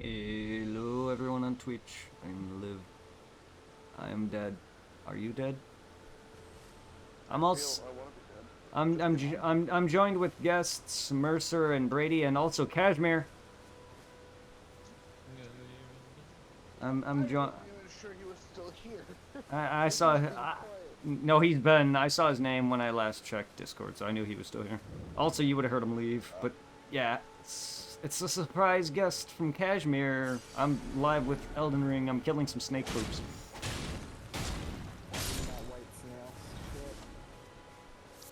Hello, everyone on Twitch. I'm Liv. I am dead. Are you dead? I'm also. I'm joined with guests Mercer and Brady, and also Kashmir. I'm joined. Sure he was still here. I saw. No, he's been. I saw his name when I last checked Discord, so I knew he was still here. Also, you would have heard him leave, but yeah, it's a surprise guest from Kashmir. I'm live with Elden Ring. I'm killing some snake poops.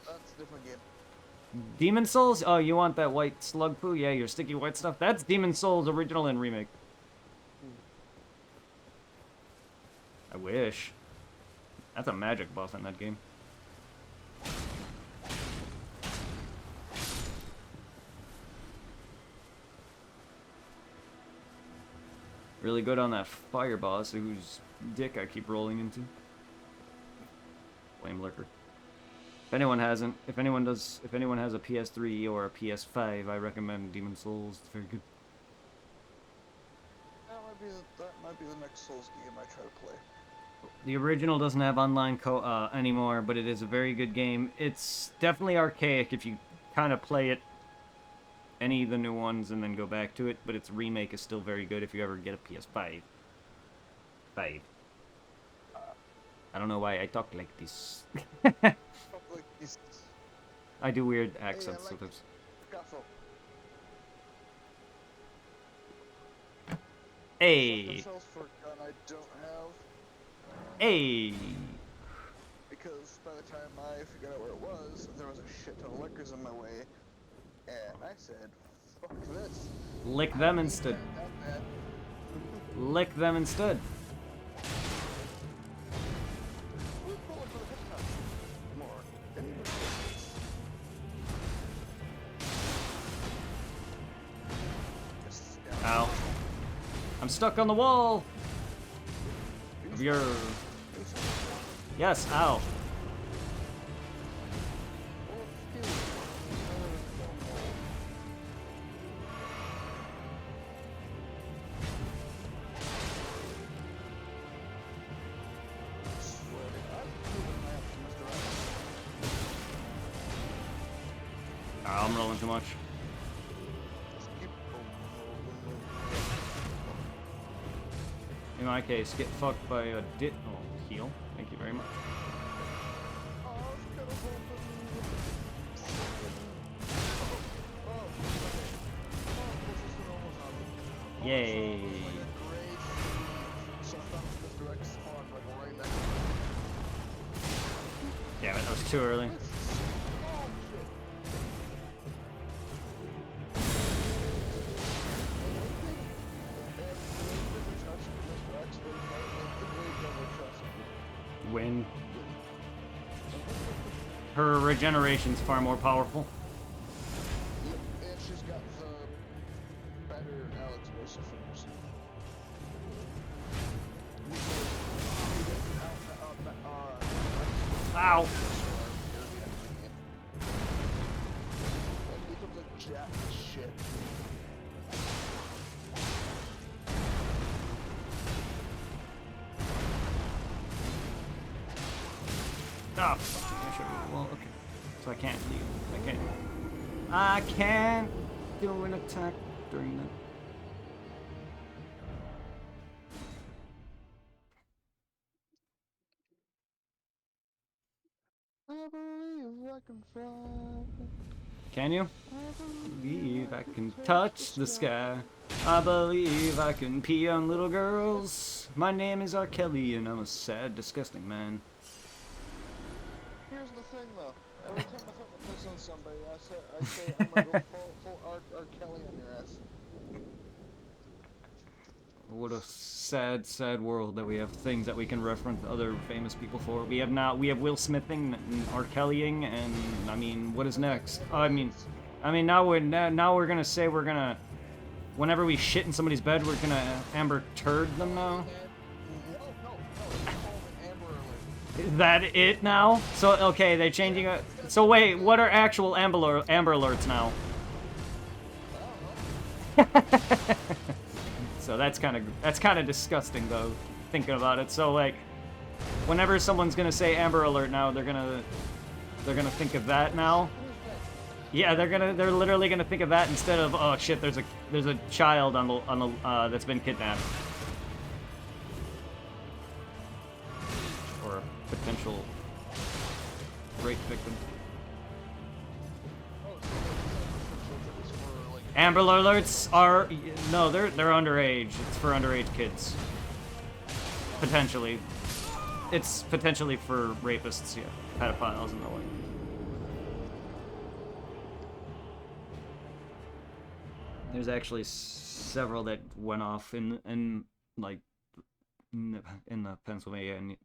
That's a different game. Demon Souls? Oh, you want that white slug poo? Yeah, your sticky white stuff. That's Demon Souls original and remake. I wish. That's a magic boss in that game. Really good on that fire boss whose dick I keep rolling into. Flame liquor. If anyone has a PS3 or a PS5, I recommend Demon Souls. It's very good. That might be the next Souls game I try to play. The original doesn't have online anymore, but it is a very good game. It's definitely archaic if you kind of play it, any of the new ones, and then go back to it, but its remake is still very good if you ever get a PS5. I don't know why I talk like this. I do weird accents sometimes. Hey! Hey! Because by the time I figured out where it was, there was a shit ton of liquors in my way, and I said, fuck this. Lick them instead. Lick them instead. Ow. I'm stuck on the wall! Of your... Yes, ow. I'm rolling too much. In my case, get fucked by a heal. Thank you very much. Yay. Damn it, that was too early. Win. Her regeneration's far more powerful. And she's got the better Alex Josephus. Ow! Oh, well, okay. So I can't leave. I can't do an attack during that. I believe I can fly. Can you? I believe I can touch the sky. I believe I can pee on little girls. My name is R. Kelly and I'm a sad, disgusting man. Here's the thing, though. Every time I throw my piss on somebody, I say I'm gonna go full R. Kelly on your ass. What a sad, sad world that we have things that we can reference other famous people for. We have Will Smithing and R. Kellying, and I mean, what is next? I mean, now we're gonna say we're gonna, whenever we shit in somebody's bed, we're gonna Amber Turd them now. Is that it now? So, okay, they're changing it. So wait, what are actual Amber Alerts now? So that's kind of disgusting though, thinking about it. So like, whenever someone's gonna say Amber Alert now, they're gonna think of that now. Yeah, they're literally gonna think of that instead of, oh shit, there's a child on the that's been kidnapped. Or a potential rape victim. Amber Alerts are, no, they're underage. It's for underage kids. Potentially. It's potentially for rapists, yeah, pedophiles and the like. There's actually several that went off in like in the Pennsylvania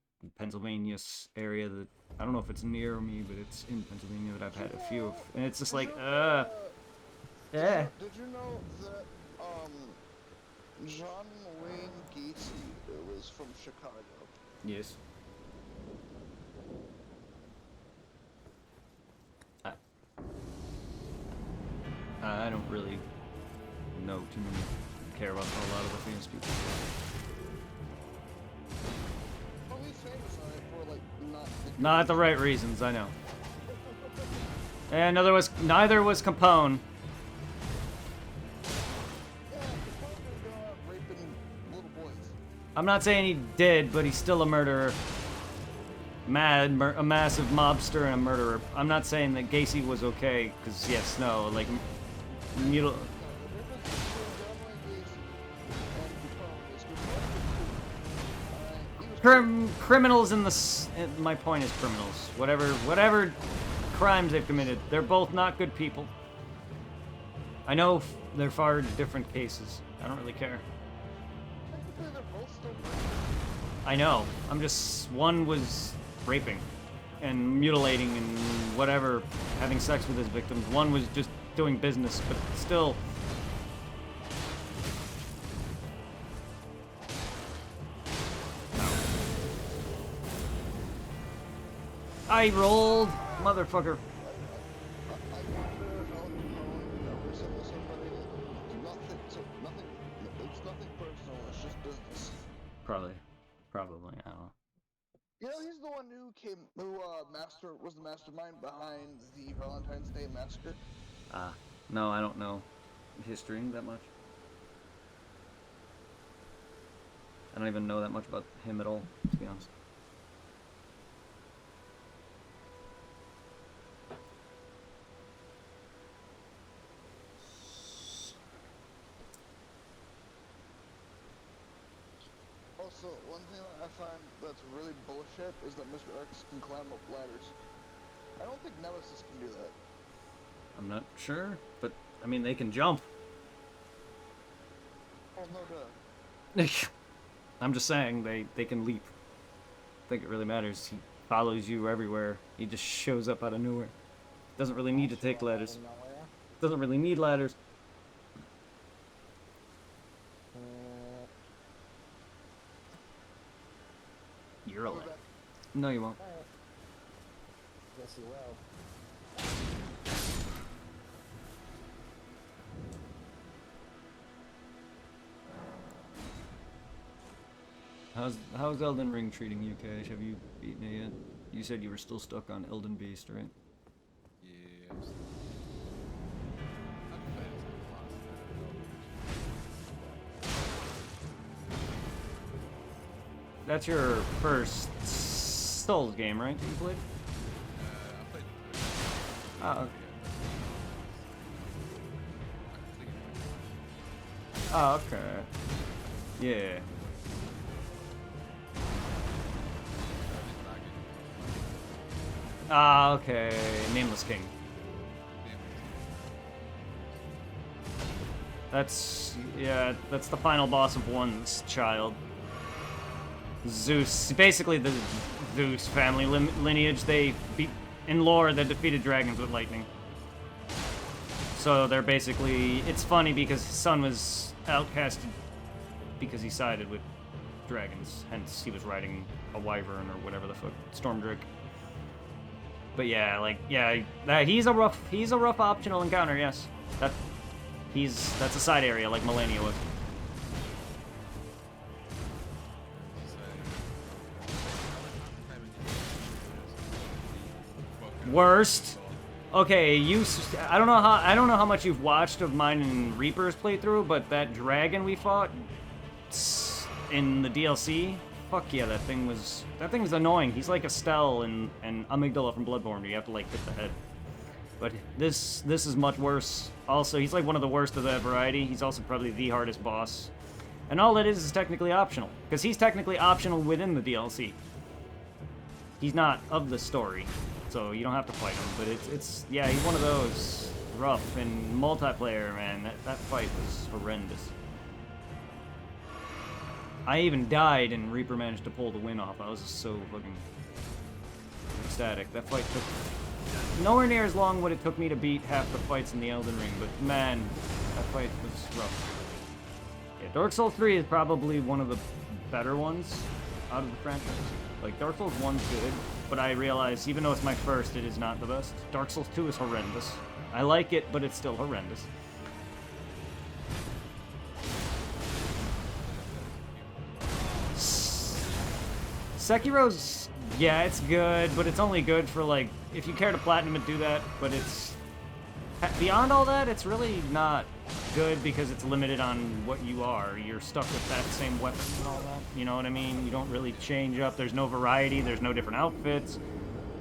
area that I don't know if it's near me, but it's in Pennsylvania that I've had a few of, and it's just like yeah. Did you know that John Wayne Gacy was from Chicago? Yes. I don't really know too many, care about a lot of the famous people. Well, he's famous on it for like not the right reasons, I know. And neither was Capone. Yeah, Capone was raping little boys. I'm not saying he did, but he's still a murderer. A massive mobster and a murderer. I'm not saying that Gacy was okay, because yes, no, like, criminals in the... My point is criminals. Whatever crimes they've committed, they're both not good people. I know they're far different cases. I don't really care. I know. I'm just... One was raping and mutilating and whatever, having sex with his victims. One was just doing business, but still... I rolled, motherfucker. Probably, I don't know. You know, he's the one who was the mastermind behind the Valentine's Day massacre. No, I don't know history that much. I don't even know that much about him at all, to be honest. Also, one thing that I find that's really bullshit is that Mr. X can climb up ladders. I don't think Nemesis can do that. I'm not sure, but, I mean, they can jump. Oh, no duh. I'm just saying, they can leap. I think it really matters. He follows you everywhere. He just shows up out of nowhere. Doesn't really need to take ladders. Doesn't really need ladders. You're alive. No, you won't. Guess you will. How's Elden Ring treating you, Cash? Have you beaten it yet? You said you were still stuck on Elden Beast, right? Yeah, I'm still... I've played it since the last time. That's your first Souls game, right? That you played? I played the Oh, okay. I completed my Oh, okay. Yeah. Ah, okay. Nameless King. That's the final boss of One's Child. Zeus, basically the Zeus family lineage. They beat, in lore, they defeated dragons with lightning. So they're basically, it's funny because his son was outcasted because he sided with dragons. Hence, he was riding a wyvern or whatever the fuck, Stormdrake. But yeah, like, he's a rough optional encounter. Yes, that's a side area like Melania was. Worst. Okay, I don't know how much you've watched of mine and Reaper's playthrough, but that dragon we fought in the DLC, fuck yeah, that thing was annoying. He's like Estelle and Amygdala from Bloodborne, where you have to like hit the head. But this is much worse. Also, he's like one of the worst of that variety. He's also probably the hardest boss. And all it is technically optional, because he's technically optional within the DLC. He's not of the story, so you don't have to fight him. But it's yeah, he's one of those rough and multiplayer, man. That fight was horrendous. I even died, and Reaper managed to pull the win off. I was just so fucking ecstatic. That fight took nowhere near as long what it took me to beat half the fights in the Elden Ring, but man, that fight was rough. Yeah, Dark Souls 3 is probably one of the better ones out of the franchise. Like, Dark Souls 1's good, but I realize, even though it's my first, it is not the best. Dark Souls 2 is horrendous. I like it, but it's still horrendous. Sekiro's, yeah, it's good, but it's only good for, like, if you care to platinum it, do that, but it's... Beyond all that, it's really not good because it's limited on what you are. You're stuck with that same weapon and all that. You know what I mean? You don't really change up. There's no variety. There's no different outfits.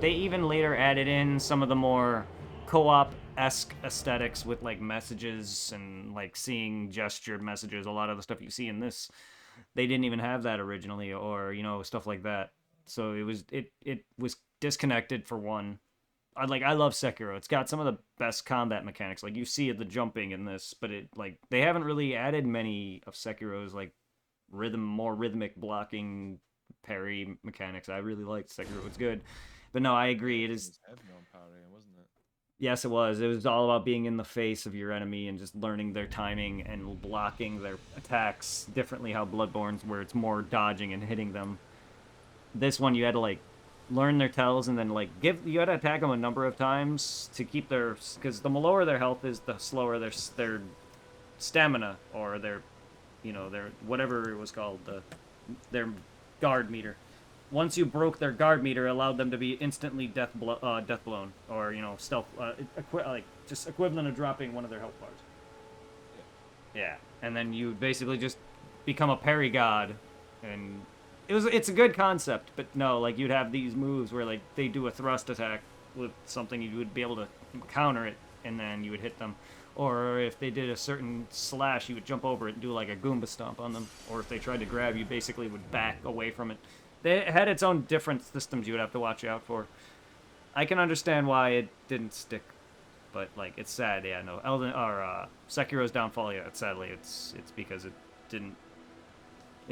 They even later added in some of the more co-op-esque aesthetics with, like, messages and, like, seeing gestured messages. A lot of the stuff you see in this, they didn't even have that originally, or, you know, stuff like that. So it was disconnected for one. I love Sekiro. It's got some of the best combat mechanics. Like, you see the jumping in this, but they haven't really added many of Sekiro's, like, more rhythmic blocking parry mechanics. I really liked Sekiro. It's good. But no, I agree. It is... Wasn't it? Yes, it was. It was all about being in the face of your enemy and just learning their timing and blocking their attacks differently, how Bloodborne's, where it's more dodging and hitting them. This one, you had to, like, learn their tells and then, like, you had to attack them a number of times to keep their... Because the lower their health is, the slower their stamina, or their, you know, their... Whatever it was called, their guard meter. Once you broke their guard meter, it allowed them to be instantly death blown, or, you know, stealth... like, just equivalent of dropping one of their health bars. Yeah. And then you basically just become a parry god, and... It's a good concept, but no, like, you'd have these moves where, like, they do a thrust attack with something, you would be able to counter it, and then you would hit them. Or if they did a certain slash, you would jump over it and do, like, a Goomba stomp on them. Or if they tried to grab, you basically would back away from it. It had its own different systems you would have to watch out for. I can understand why it didn't stick, but, like, it's sad, yeah, no. Sekiro's downfall, yeah, sadly, it's because it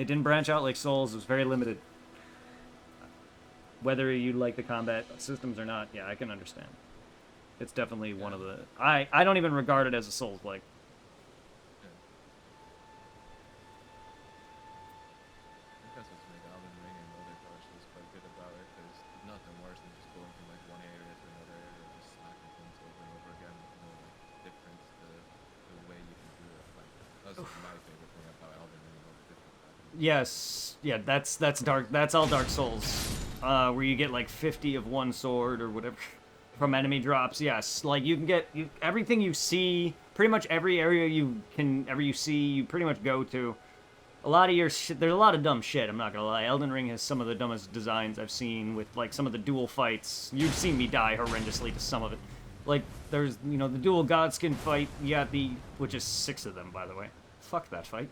didn't branch out like Souls. It was very limited. Whether you like the combat systems or not, yeah, I can understand. It's definitely one of the... I don't even regard it as a Souls-like. I think that's what's made Elden Ring and other Dark Souls quite good about it. There's nothing worse than just going from, like, one area to another area, just smacking things over and over again with no, like, difference to the way you can do it. Like, that's my favorite thing about Elden Ring, all the different patterns. Yes, yeah, that's all Dark Souls, where you get like 50 of one sword or whatever from enemy drops. Yes, like you can get everything you see, pretty much every area you see, you pretty much go to. A lot of there's a lot of dumb shit. I'm not gonna lie. Elden Ring has some of the dumbest designs I've seen with, like, some of the dual fights. You've seen me die horrendously to some of it. Like, there's, you know, the dual Godskin fight. You got which is 6 of them, by the way. Fuck that fight.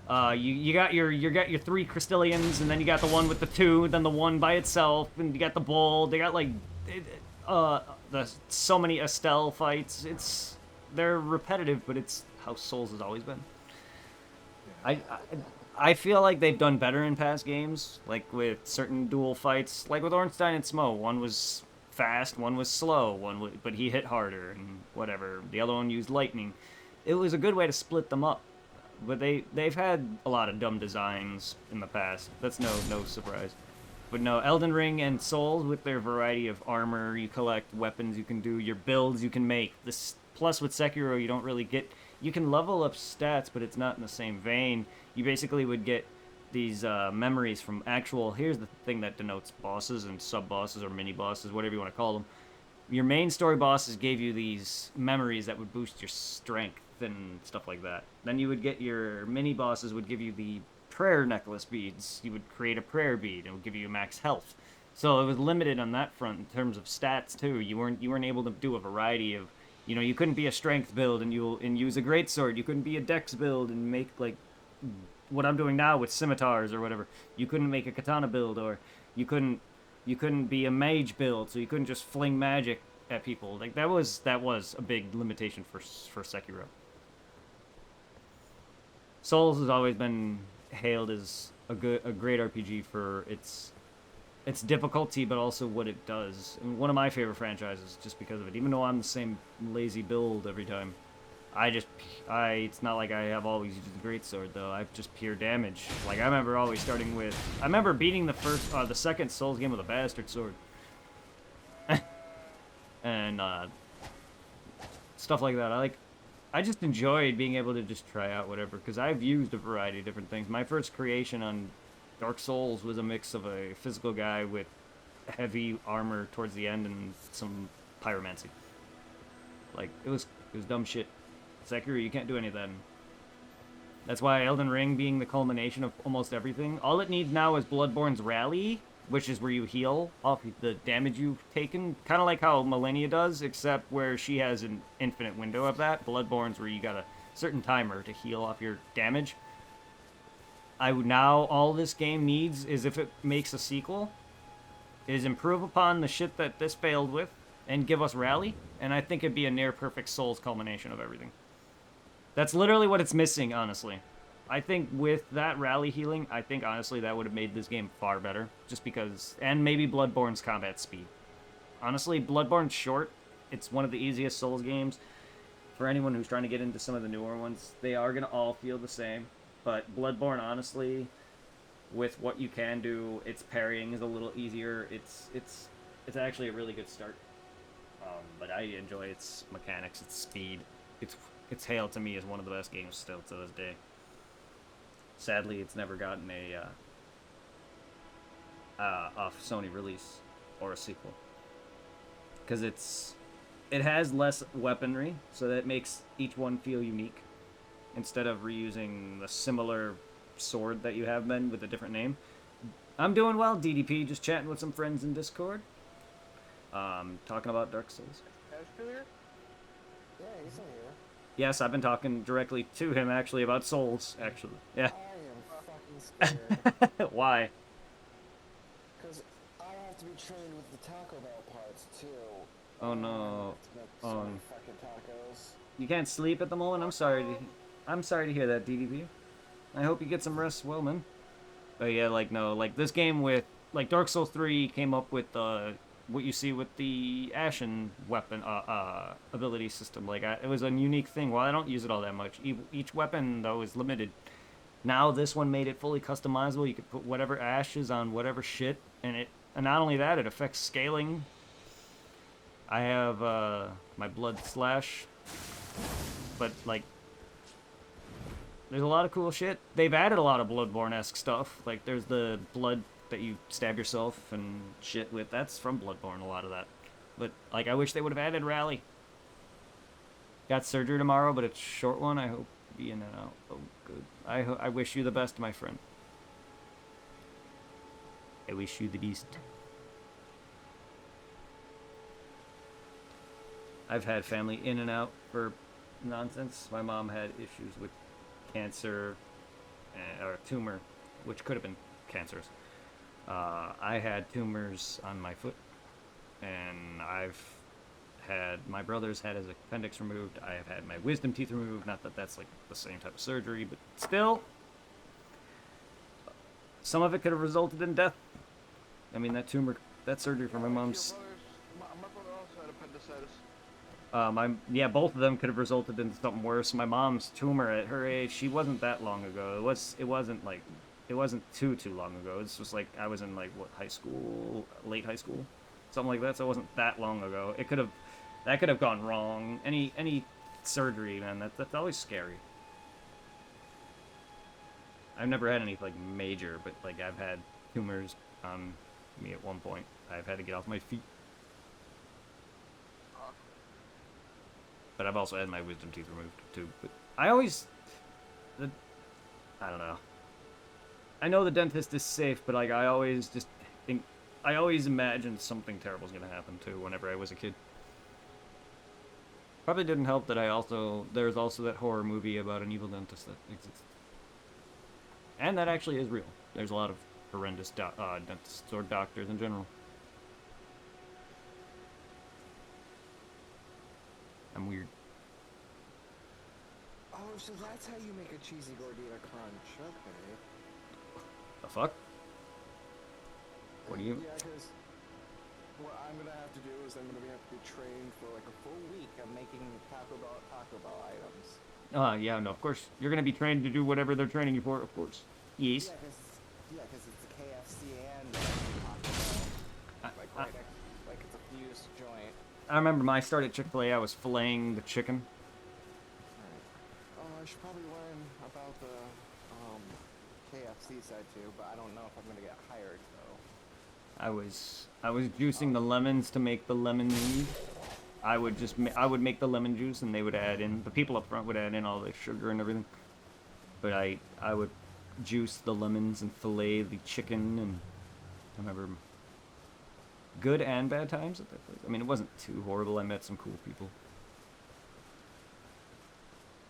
You got your 3 Crystallians, and then you got the one with the 2, then the one by itself, and you got the bull. They got, like, so many Estelle fights. They're repetitive, but it's how Souls has always been. I feel like they've done better in past games, like with certain dual fights, like with Ornstein and Smo. One was fast, one was slow, but he hit harder and whatever. The other one used lightning. It was a good way to split them up. But they've had a lot of dumb designs in the past. That's no surprise. But no, Elden Ring and Souls, with their variety of armor you collect, weapons you can do, your builds you can make. Plus with Sekiro, you don't really get... You can level up stats, but it's not in the same vein. You basically would get memories from actual. Here's the thing that denotes bosses and sub bosses or mini bosses, whatever you want to call them. Your main story bosses gave you these memories that would boost your strength and stuff like that. Then you would get your mini bosses would give you the prayer necklace beads. You would create a prayer bead and it would give you max health. So it was limited on that front in terms of stats too. You weren't able to do a variety of, you couldn't be a strength build and use a greatsword. You couldn't be a dex build and make like what I'm doing now with scimitars or whatever. You couldn't make a katana build, or you couldn't be a mage build, so you couldn't just fling magic at people. Like that was a big limitation for Sekiro. Souls has always been hailed as a great RPG for its difficulty, but also what it does. And one of my favorite franchises, just because of it. Even though I'm the same lazy build every time, it's not like I have always used the greatsword though. I've just pure damage. Like I remember beating the second Souls game with a bastard sword, and stuff like that. I just enjoyed being able to just try out whatever, because I've used a variety of different things. My first creation on Dark Souls was a mix of a physical guy with heavy armor towards the end and some pyromancy. Like it was dumb shit. Sekiro, you can't do any of that. That's why Elden Ring being the culmination of almost everything. All it needs now is Bloodborne's Rally, which is where you heal off the damage you've taken. Kind of like how Millennia does, except where she has an infinite window of that. Bloodborne's where you got a certain timer to heal off your damage. All this game needs is, if it makes a sequel, is improve upon the shit that this failed with and give us Rally, and I think it'd be a near perfect Souls culmination of everything. That's literally what it's missing, honestly. I think with that Rally healing, I think honestly that would have made this game far better, just because, and maybe Bloodborne's combat speed. Honestly, Bloodborne's short. It's one of the easiest Souls games. For anyone who's trying to get into some of the newer ones, they are going to all feel the same. But Bloodborne, honestly, with what you can do, its parrying is a little easier. It's actually a really good start. But I enjoy its mechanics, its speed. It's hailed to me as one of the best games still to this day. Sadly, it's never gotten a Sony release or a sequel, because it has less weaponry, so that makes each one feel unique, instead of reusing the similar sword that you have been with a different name. I'm doing well, DDP, just chatting with some friends in Discord. Talking about Dark Souls. Yeah, he's in here. Yes, I've been talking directly to him, actually, about Souls, actually. Yeah. I am fucking scared. Why? Because I have to be trained with the Taco Bell parts, too. Oh, no. So many fucking tacos. You can't sleep at the moment? I'm sorry to hear that, DDP. I hope you get some rest, well, man. But yeah, this game with, Dark Souls 3 came up with, what you see with the Ashen weapon ability system. It was a unique thing. Well, I don't use it all that much. Each weapon, though, is limited. Now this one made it fully customizable. You could put whatever ashes on whatever shit, and not only that, it affects scaling. I have my blood slash, but there's a lot of cool shit. They've added a lot of Bloodborne-esque stuff. There's the blood that you stab yourself and shit with. That's from Bloodborne, a lot of that. But, I wish they would have added Rally. Got surgery tomorrow, but it's a short one. I hope to be in and out. Oh, good. I wish you the best, my friend. I wish you the best. I've had family in and out for nonsense. My mom had issues with cancer, or a tumor, which could have been cancerous. I had tumors on my foot, and my brother's had his appendix removed. I have had my wisdom teeth removed. Not that that's the same type of surgery, but still, some of it could have resulted in death. I mean, that surgery for my mom's. My brother also had appendicitis. Both of them could have resulted in something worse. My mom's tumor at her age, she wasn't that long ago. It wasn't too long ago. It's just I was in high school, late high school, something like that. So it wasn't that long ago. That could have gone wrong. Any surgery, man, that's always scary. I've never had any like major, but like I've had tumors on me at one point. I've had to get off my feet. But I've also had my wisdom teeth removed too. But I always, I don't know. I know the dentist is safe, but like I always just think, I always imagined something terrible is gonna happen too. Whenever I was a kid. Probably didn't help that there's also that horror movie about an evil dentist that exists, and that actually is real. There's a lot of horrendous dentists or doctors in general. I'm weird. Oh, so that's how you make a cheesy gordita crunch. Okay. The fuck? What do you? Yeah, because what I'm gonna have to do is I'm gonna have to be trained for like a full week of making Taco Bell items. Yeah, no, of course. You're gonna be trained to do whatever they're training you for, of course. Yes. Yeah, because it's the KFC and Taco Bell. Like it's a fused joint. I remember when I started Chick-fil-A, I was filleting the chicken. Alright. Oh, I should probably learn about the KFC side too, but I don't know if I'm gonna get hired though. I was juicing the lemons to make the lemonade. I would make the lemon juice, and they would add in, the people up front would add in all the sugar and everything. But I would juice the lemons and fillet the chicken, and I remember good and bad times at that place. I mean, it wasn't too horrible. I met some cool people.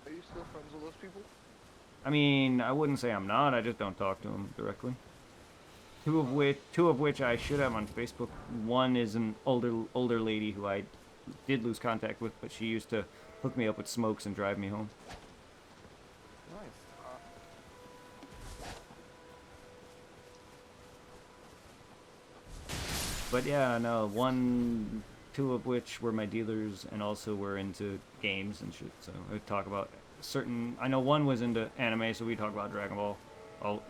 Are you still friends with those people? I mean, I wouldn't say I'm not. I just don't talk to them directly. Two of which I should have on Facebook. One is an older lady who I did lose contact with, but she used to hook me up with smokes and drive me home. Nice. But yeah, no, two of which were my dealers and also were into games and shit. So I would talk about certain. I know one was into anime, so we talk about Dragon Ball.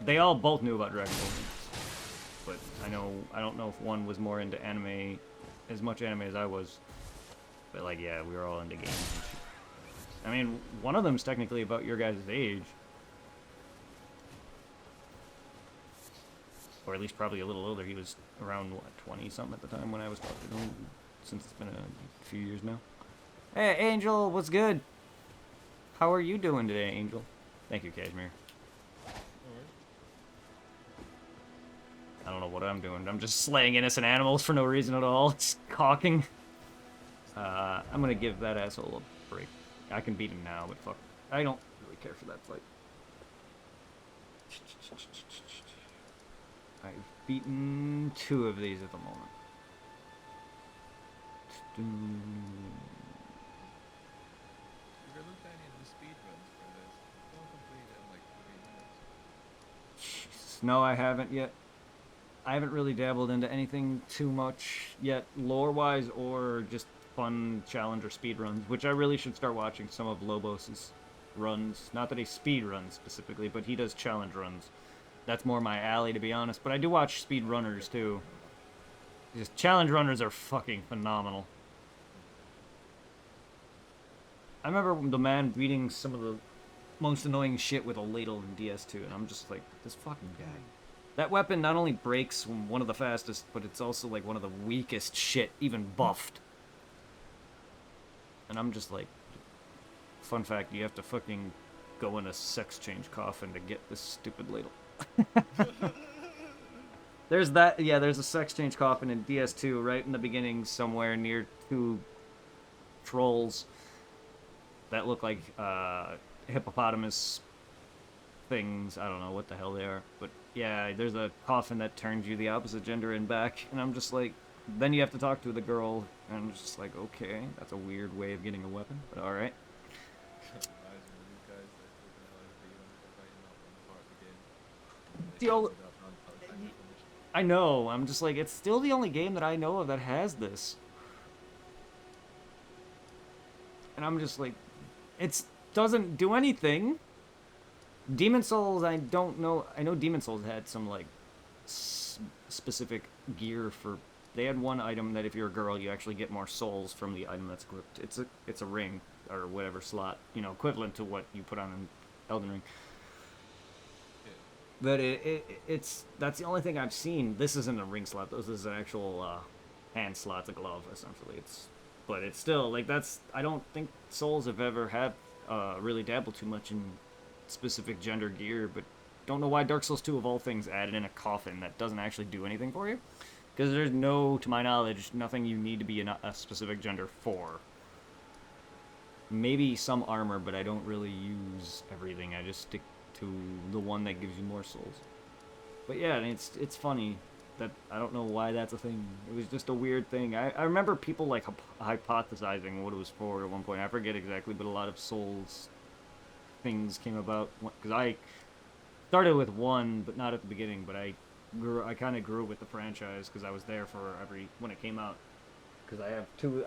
They all both knew about Dragon Ball, but I don't know if one was more into anime, as much anime as I was. But like, yeah, we were all into games and shit. I mean, one of them's technically about your guys' age. Or at least probably a little older. He was around, what, 20-something at the time when I was talking to him, since it's been a few years now. Hey, Angel, what's good? How are you doing today, Angel? Thank you, Cashmere. I don't know what I'm doing. I'm just slaying innocent animals for no reason at all. It's cocking. I'm gonna give that asshole a break. I can beat him now, but fuck. I don't really care for that fight. I've beaten 2 of these at the moment. You ever looked at any of the speed runs for this? Don't complete it in like 3 minutes. Jesus, no, I haven't yet. I haven't really dabbled into anything too much yet, lore-wise or just fun challenge or speed runs, which I really should start watching some of Lobos's runs. Not that he speed runs specifically, but he does challenge runs. That's more my alley, to be honest. But I do watch speed runners too. Just challenge runners are fucking phenomenal. I remember the man beating some of the most annoying shit with a ladle in DS2, and I'm just like, this fucking guy. That weapon not only breaks one of the fastest, but it's also like one of the weakest shit, even buffed. And I'm just like, fun fact, you have to fucking go in a sex change coffin to get this stupid ladle. There's that, yeah, there's a sex change coffin in DS2 right in the beginning somewhere near 2 trolls that look like hippopotamus things. I don't know what the hell they are, but yeah, there's a coffin that turns you the opposite gender and back, and I'm just like, then you have to talk to the girl, and I'm just like, okay, that's a weird way of getting a weapon, but alright. I know, I'm just like, it's still the only game that I know of that has this. And I'm just like, it doesn't do anything. Demon Souls, I don't know. I know Demon Souls had some, like, specific gear for... They had one item that if you're a girl, you actually get more souls from the item that's equipped. It's a ring, or whatever slot, you know, equivalent to what you put on an Elden Ring. But it's that's the only thing I've seen. This isn't a ring slot. This is an actual hand slot, it's a glove essentially. But it's still like that's. I don't think Souls have ever had really dabbled too much in specific gender gear. But don't know why Dark Souls 2 of all things added in a coffin that doesn't actually do anything for you. Because there's no, to my knowledge, nothing you need to be a specific gender for. Maybe some armor, but I don't really use everything. I just stick to the one that gives you more souls. But yeah, it's funny that I don't know why that's a thing. It was just a weird thing. I remember people like hypothesizing what it was for at one point. I forget exactly, but a lot of souls things came about because I started with one, but not at the beginning. But I kind of grew with the franchise because I was there for when it came out. Because I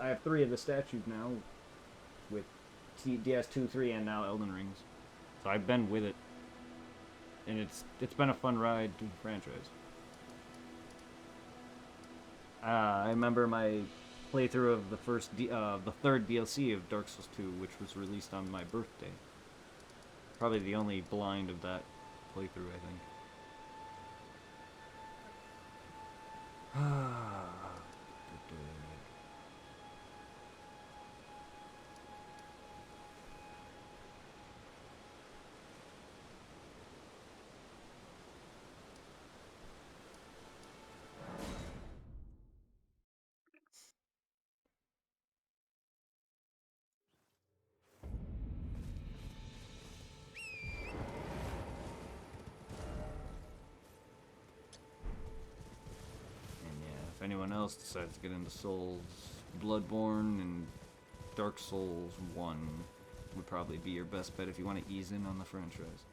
have 3 of the statues now, with DS2, 3, and now Elden Rings. So I've been with it, and it's been a fun ride through the franchise. I remember my playthrough of the third DLC of Dark Souls 2, which was released on my birthday. Probably the only blind of that playthrough, I think. If anyone else decides to get into Souls, Bloodborne and Dark Souls 1 would probably be your best bet if you want to ease in on the franchise.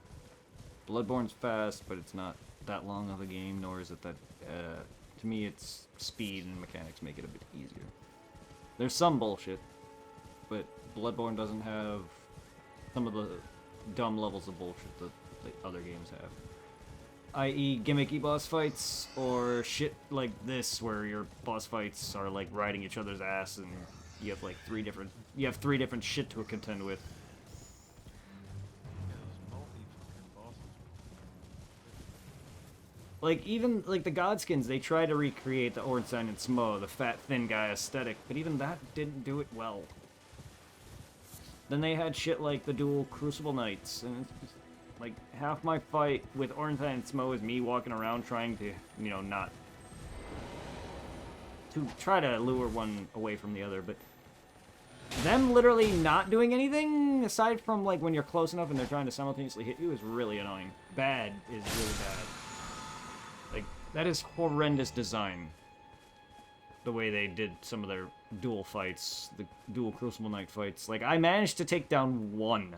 Bloodborne's fast, but it's not that long of a game, nor is it that... to me, it's speed and mechanics make it a bit easier. There's some bullshit, but Bloodborne doesn't have some of the dumb levels of bullshit that the other games have. I.e. gimmicky boss fights, or shit like this, where your boss fights are like riding each other's ass, and you have like three different shit to contend with. Like even like the Godskins, they try to recreate the Ornstein and Smo, the fat thin guy aesthetic, but even that didn't do it well. Then they had shit like the dual Crucible Knights, and it's just, like, half my fight with Ornstein and Smo is me walking around trying to, not... to try to lure one away from the other, but... them literally not doing anything, aside from, like, when you're close enough and they're trying to simultaneously hit you, is really annoying. Bad is really bad. Like, that is horrendous design. The way they did some of their dual fights, the dual Crucible Knight fights. Like, I managed to take down one.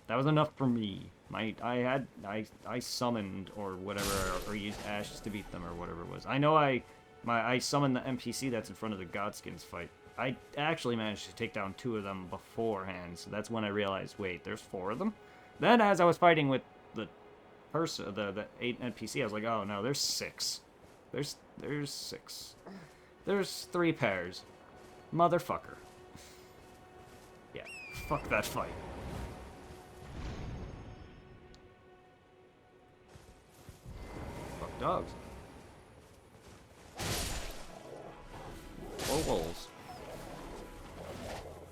That was enough for me. I summoned or whatever, or used ashes to beat them or whatever it was. I know I summoned the NPC that's in front of the Godskins fight. I actually managed to take down 2 of them beforehand, so that's when I realized, wait, there's 4 of them? Then as I was fighting with the person, the 8 NPC, I was like, oh no, there's 6. There's 6. There's 3 pairs. Motherfucker. Yeah, fuck that fight. Dogs. Or wolves.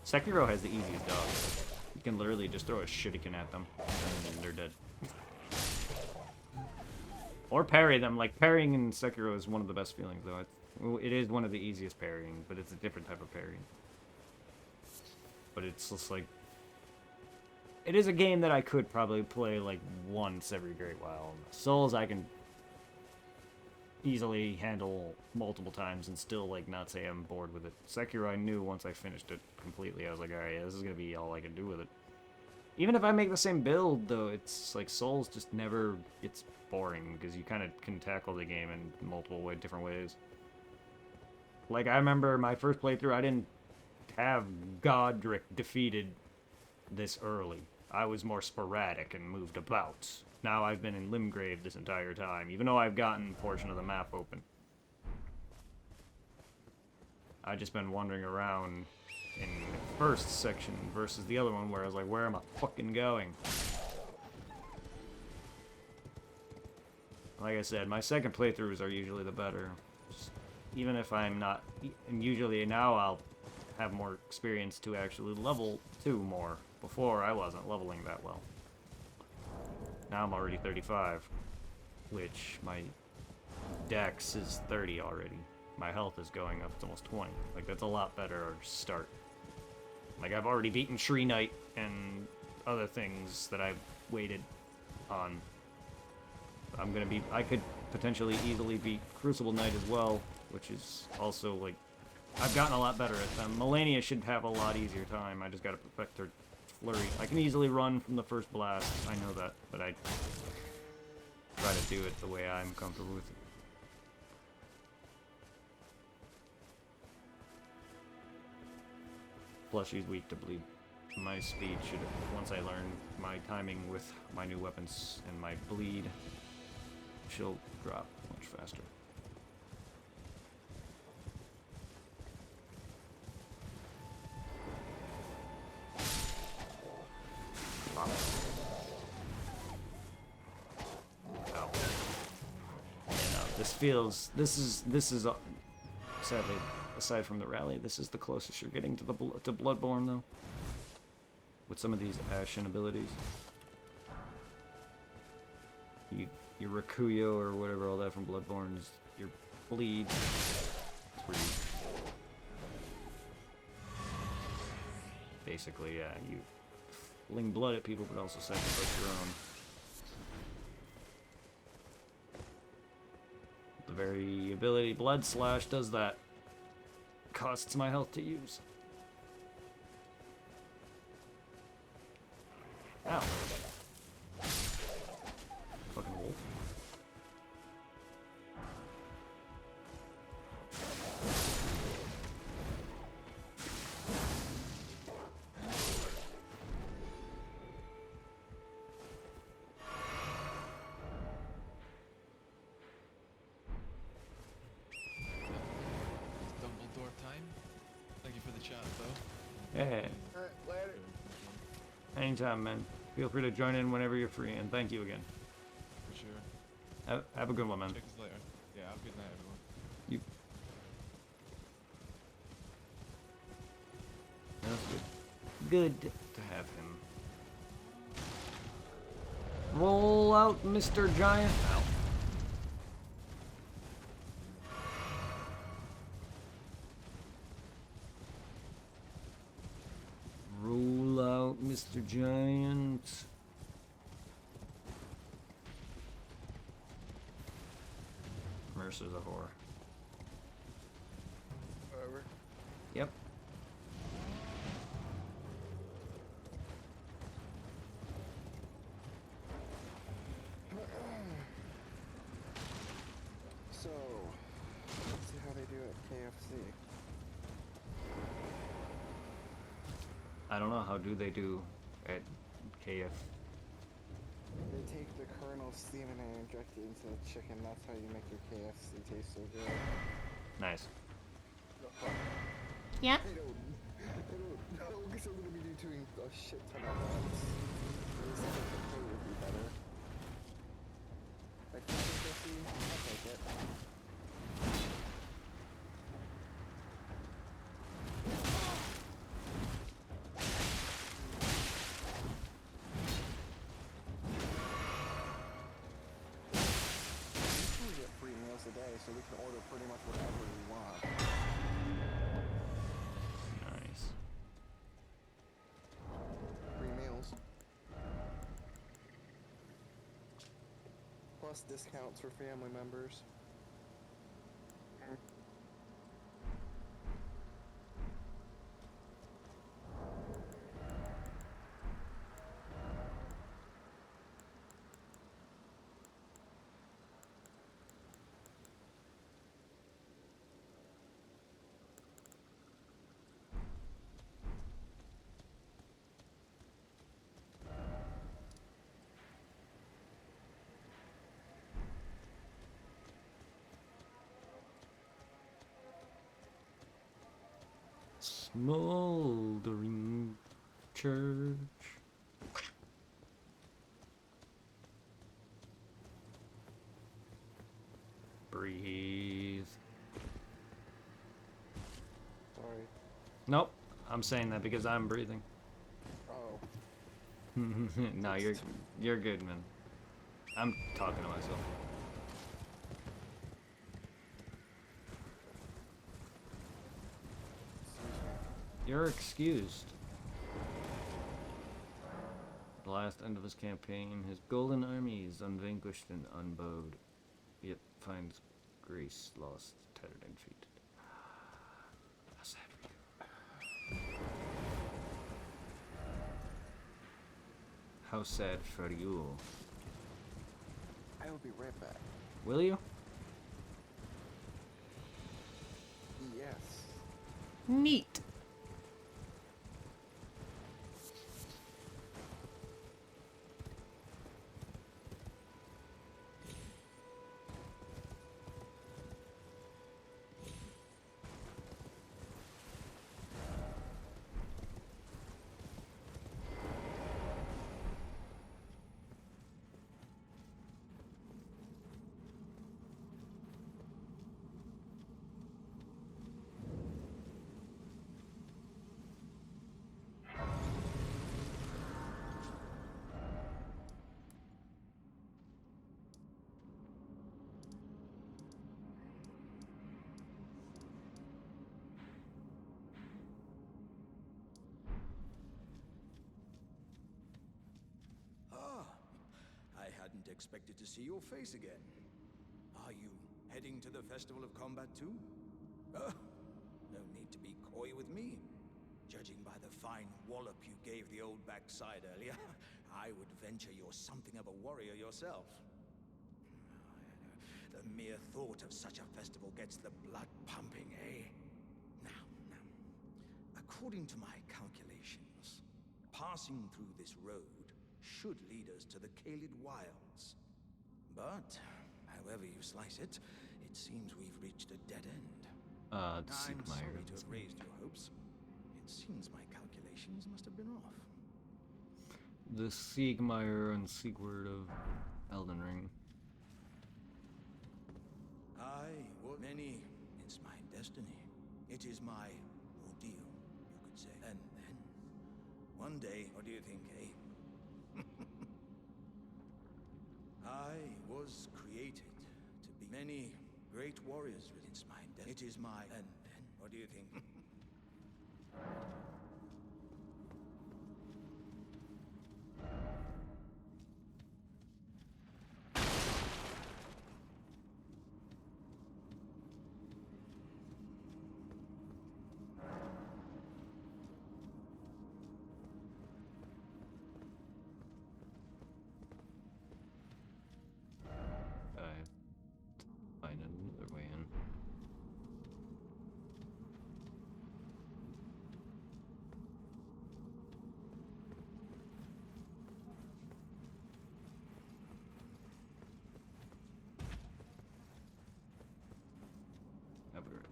Sekiro has the easiest dogs. You can literally just throw a shuriken at them, and they're dead. Or parry them. Like, parrying in Sekiro is one of the best feelings, though. It is one of the easiest parrying, but it's a different type of parrying. But it's just like... it is a game that I could probably play, like, once every great while. Souls, I can... easily handle multiple times and still, like, not say I'm bored with it. Sekiro, I knew once I finished it completely, I was like, alright, yeah, this is gonna be all I can do with it. Even if I make the same build, though, it's like Souls just never gets boring, because you kind of can tackle the game in multiple different ways. Like, I remember my first playthrough, I didn't have Godric defeated this early. I was more sporadic and moved about. Now I've been in Limgrave this entire time, even though I've gotten a portion of the map open. I've just been wandering around in the first section versus the other one where I was like, where am I fucking going? like I said, my second playthroughs are usually the better. Just, even if I'm not, and usually now I'll have more experience to actually level 2 more. Before, I wasn't leveling that well. Now I'm already 35, which my dex is 30 already. My health is going up to almost 20. Like, that's a lot better start. Like, I've already beaten Shree Knight and other things that I've waited on. I could potentially easily beat Crucible Knight as well, which is also, like, I've gotten a lot better at them. Melania should have a lot easier time. I just gotta perfect her flurry. I can easily run from the first blast. I know that, but I try to do it the way I'm comfortable with it. Plus, she's weak to bleed. My speed should, once I learn my timing with my new weapons and my bleed, she'll drop much faster. Ow. This is sadly, aside from the rally, this is the closest you're getting to to Bloodborne, though. With some of these Ashen abilities. Your Rakuyo or whatever, all that from Bloodborne is your bleed. It's where you basically, yeah, you fling blood at people, but also sacrifice your own. The very ability Blood Slash does that. Costs my health to use. Ow. Fucking wolf. It's Dumbledore time. Thank you for the chat, though. Yeah. Alright, later. Anytime, man. Feel free to join in whenever you're free, and thank you again. For sure. Have a good one, man. Check us later. Yeah, have a good night, everyone. You. That's good. Good to have him. Roll out, Mr. Giant. Ow. Roll out, Mr. Giant. Mercer's a whore. Whatever. Yep. So, let's see how they do at KFC. I don't know, how do they do at KF? They take the kernel, steam it, and inject it into the chicken. That's how you make your KFC taste so good. Nice. Yeah? I don't know, because I'm gonna be doing a shit ton of ads. At least I think the pay would be better. Like 50, I'll take it. We get free meals a day, so we can order pretty much whatever we want. Nice. Free meals. Plus discounts for family members. Smoldering church. Breathe. Sorry. Nope. I'm saying that because I'm breathing. Oh. No, you're good, man. I'm talking to myself. You're excused. At the last end of his campaign, his golden army is unvanquished and unbowed, yet finds grace lost, tattered and defeated. How sad for you. How sad for you. I will be right back. Will you? Yes. Neat. I hadn't expected to see your face again. Are you heading to the Festival of Combat too? No need to be coy with me. Judging by the fine wallop you gave the old backside earlier, I would venture you're something of a warrior yourself. The mere thought of such a festival gets the blood pumping, eh? Now, according to my calculations, passing through this road should lead us to the Kaled Wilds. But, however you slice it, it seems we've reached a dead end. The I'm Siegmeyer. sorry to have raised your hopes. It seems my calculations must have been off. The Siegmeyer and Siegward of Elden Ring. Many. It's my destiny. It is my ordeal, you could say. And then, one day, what do you think, eh? I was created to be many great warriors. It's my it is my and then what do you think? Find another way in. I'll be right.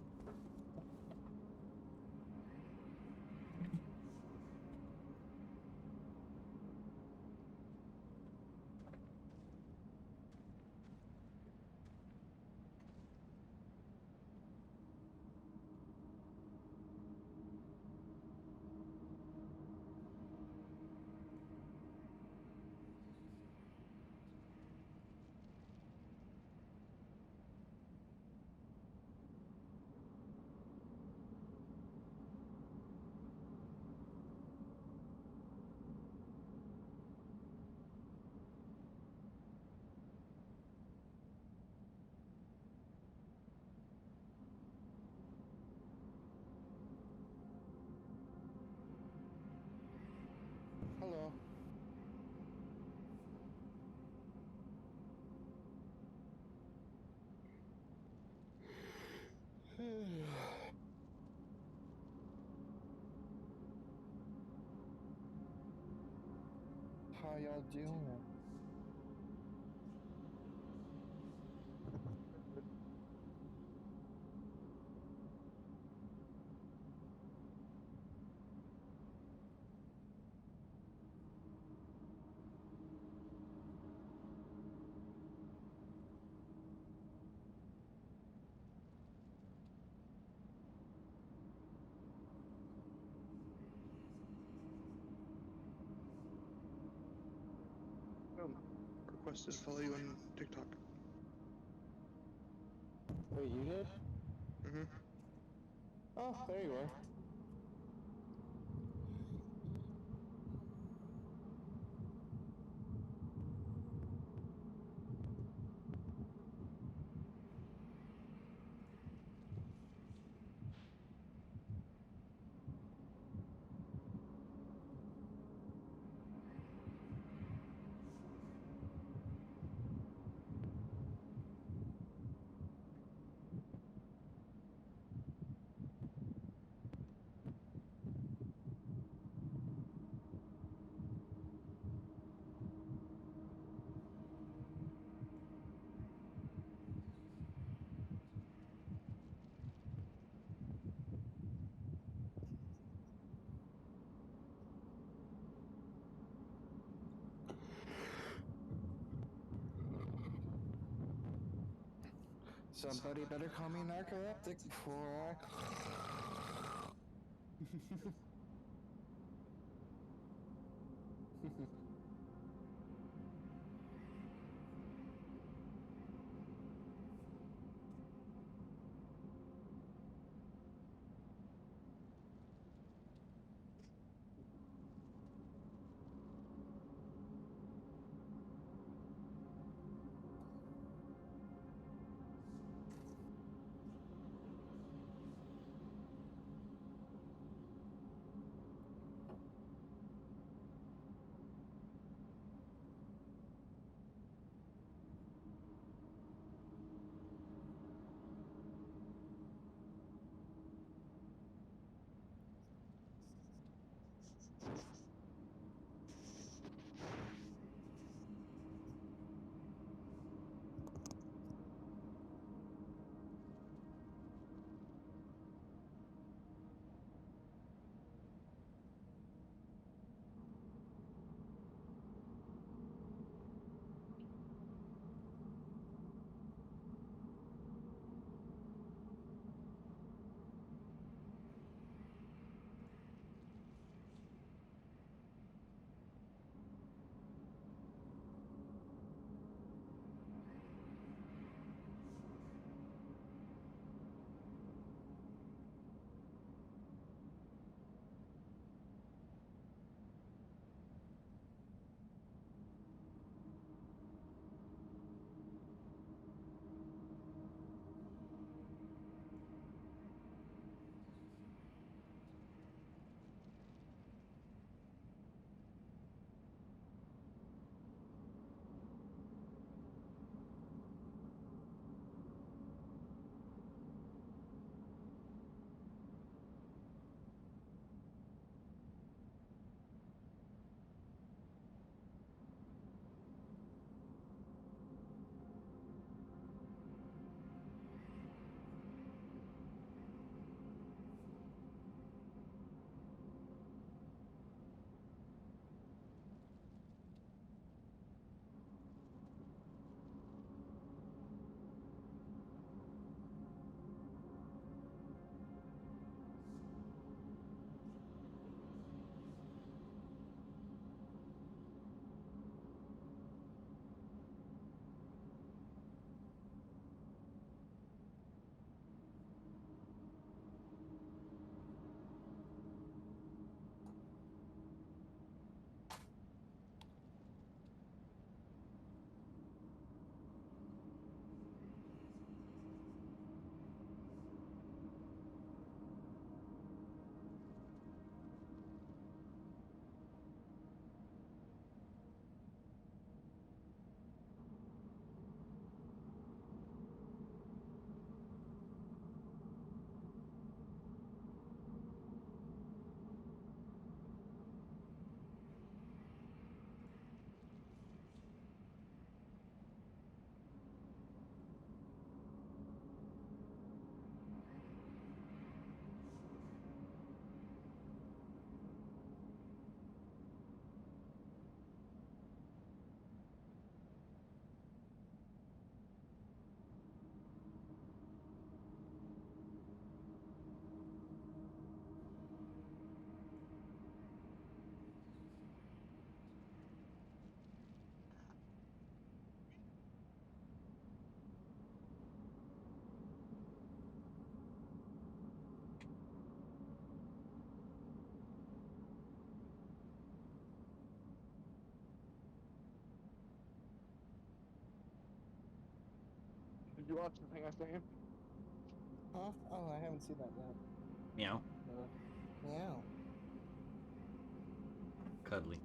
Hello. How y'all doing? requested to follow you on TikTok. Wait, you did? Mm-hmm. Oh, there you are. Somebody better call me narcoleptic before I... you watch the thing I sent you? Huh? Oh, I haven't seen that yet. Meow. Meow. Cuddly.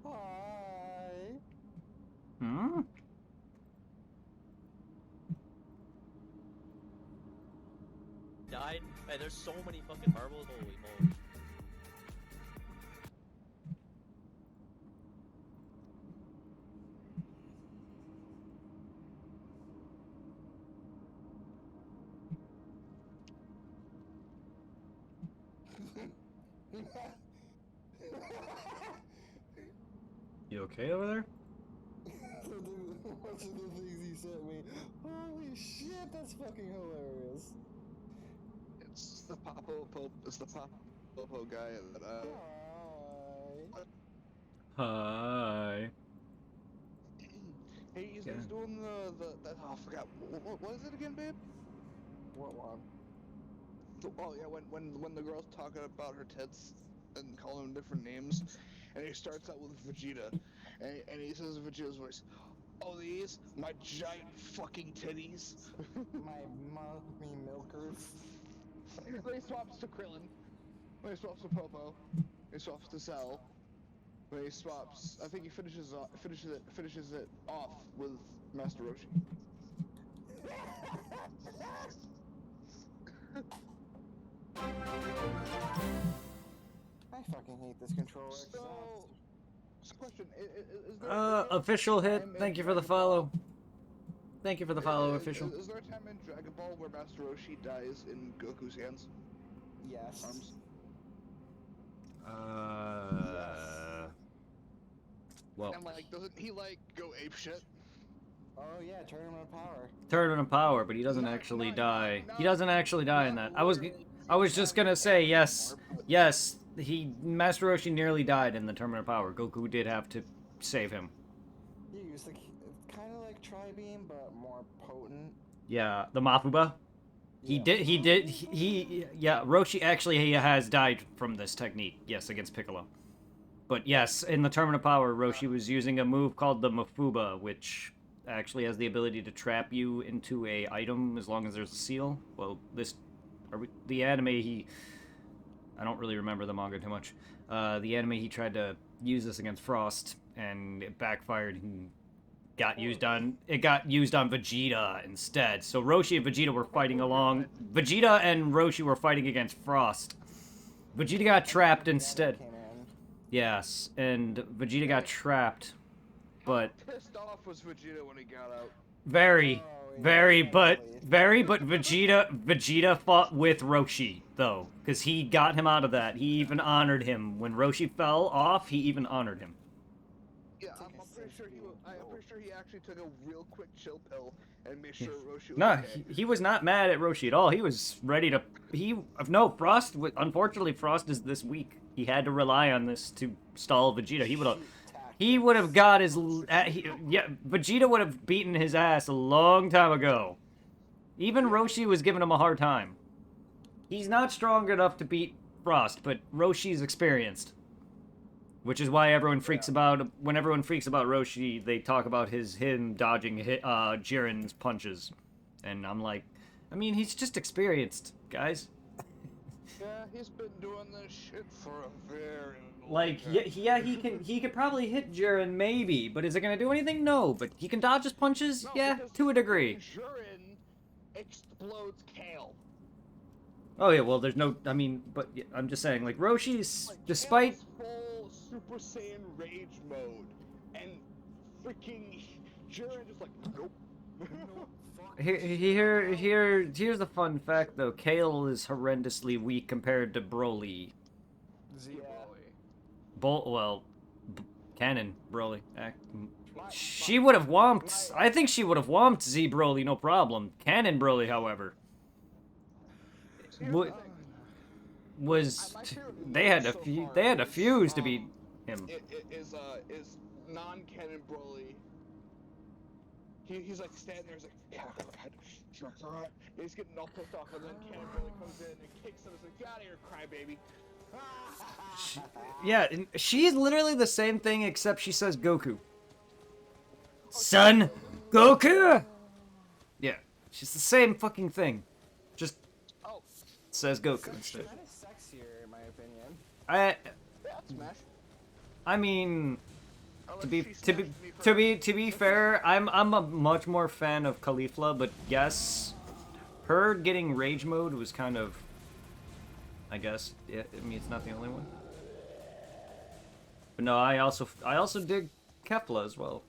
Hi. Hmm? Died, and there's so many fucking marbles. Holy moly. You okay over there? Watching the things he sent me. Holy shit, that's fucking hilarious. It's the Popo guy that Hi. Hi. Hey, he's Yeah. doing that. Oh, I forgot. What is it again, babe? What one? Oh yeah, when the girl's talking about her tits and calling them different names, and he starts out with Vegeta, and he says in Vegeta's voice, "Oh, these my giant fucking titties." My mommy milkers. Then he swaps to Krillin. Then he swaps to Popo. He swaps to Cell. Then he swaps. I think he finishes it off with Master Roshi. I fucking hate this controller. So question: is there Official hit. time in Thank you for the Dragon Ball- follow. Thank you for the follow, official. Is there a time in Dragon Ball where Master Roshi dies in Goku's hands? Yes. Arms? Well, And like, doesn't he like go ape shit? Oh yeah, Tournament of Power. Tournament of Power, but he doesn't actually die. He doesn't actually die in that. I was just gonna say yes, yes. Master Roshi nearly died in the Tournament of Power. Goku did have to save him. He used kind of like Tri-Beam, but more potent. Yeah, the Mafuba. Yeah, Roshi actually he has died from this technique, yes, against Piccolo. But yes, in the Tournament of Power, Roshi was using a move called the Mafuba, which actually has the ability to trap you into a item as long as there's a seal. Well, the anime, I don't really remember the manga too much. The anime, he tried to use this against Frost, and it backfired. It got used on Vegeta instead. So Roshi and Vegeta were fighting along. Vegeta and Roshi were fighting against Frost. Vegeta got trapped instead. Yes, and Vegeta got trapped. But Pissed off was Vegeta when he got out. But Vegeta fought with Roshi though, because he got him out of that. He even honored him when Roshi fell off. He even honored him. Yeah, I'm pretty sure he actually took a real quick chill pill and made sure Roshi was No, okay. he was not mad at Roshi at all. He was ready to. Frost. Unfortunately, Frost is this weak. He had to rely on this to stall Vegeta. He would have got his. Vegeta would have beaten his ass a long time ago. Even Roshi was giving him a hard time. He's not strong enough to beat Frost, but Roshi's experienced. Which is why everyone freaks about. When everyone freaks about Roshi, they talk about him dodging Jiren's punches, and I'm like, I mean, he's just experienced, guys. Yeah, he's been doing this shit for a very long Like, time. he could probably hit Jiren maybe, but is it gonna do anything? No, but he can dodge his punches, No, yeah, because to a degree. Jiren explodes Kale. Oh yeah, well, there's no. I mean, but yeah, I'm just saying, like Roshi's, despite. Kale's full Super Saiyan rage mode, and freaking Jiren just like nope. Here's the fun fact though. Kale is horrendously weak compared to Broly. Canon Broly. She would have whomped. I think she would have whomped Z Broly, no problem. Canon Broly, however. was My favorite they had move to so fu- far they had to is, fuse to beat him. is non-canon Broly. He's like standing there, he's like, Kakarot. He's getting all pissed off, and then Canon Broly comes in and kicks him. He's like, get out of here, crybaby. Yeah, and she's literally the same thing except she says Goku. Son, Goku. Yeah, she's the same fucking thing, just Oh, says Goku instead. Kind of sexier, in my opinion. I yeah, Smash. I mean, to be Unless she to be smashed me to be first. to be fair, I'm a much more fan of Caulifla, but yes, her getting rage mode was kind of, I guess, yeah, I mean it's not the only one. But no, I also dig Kefla as well.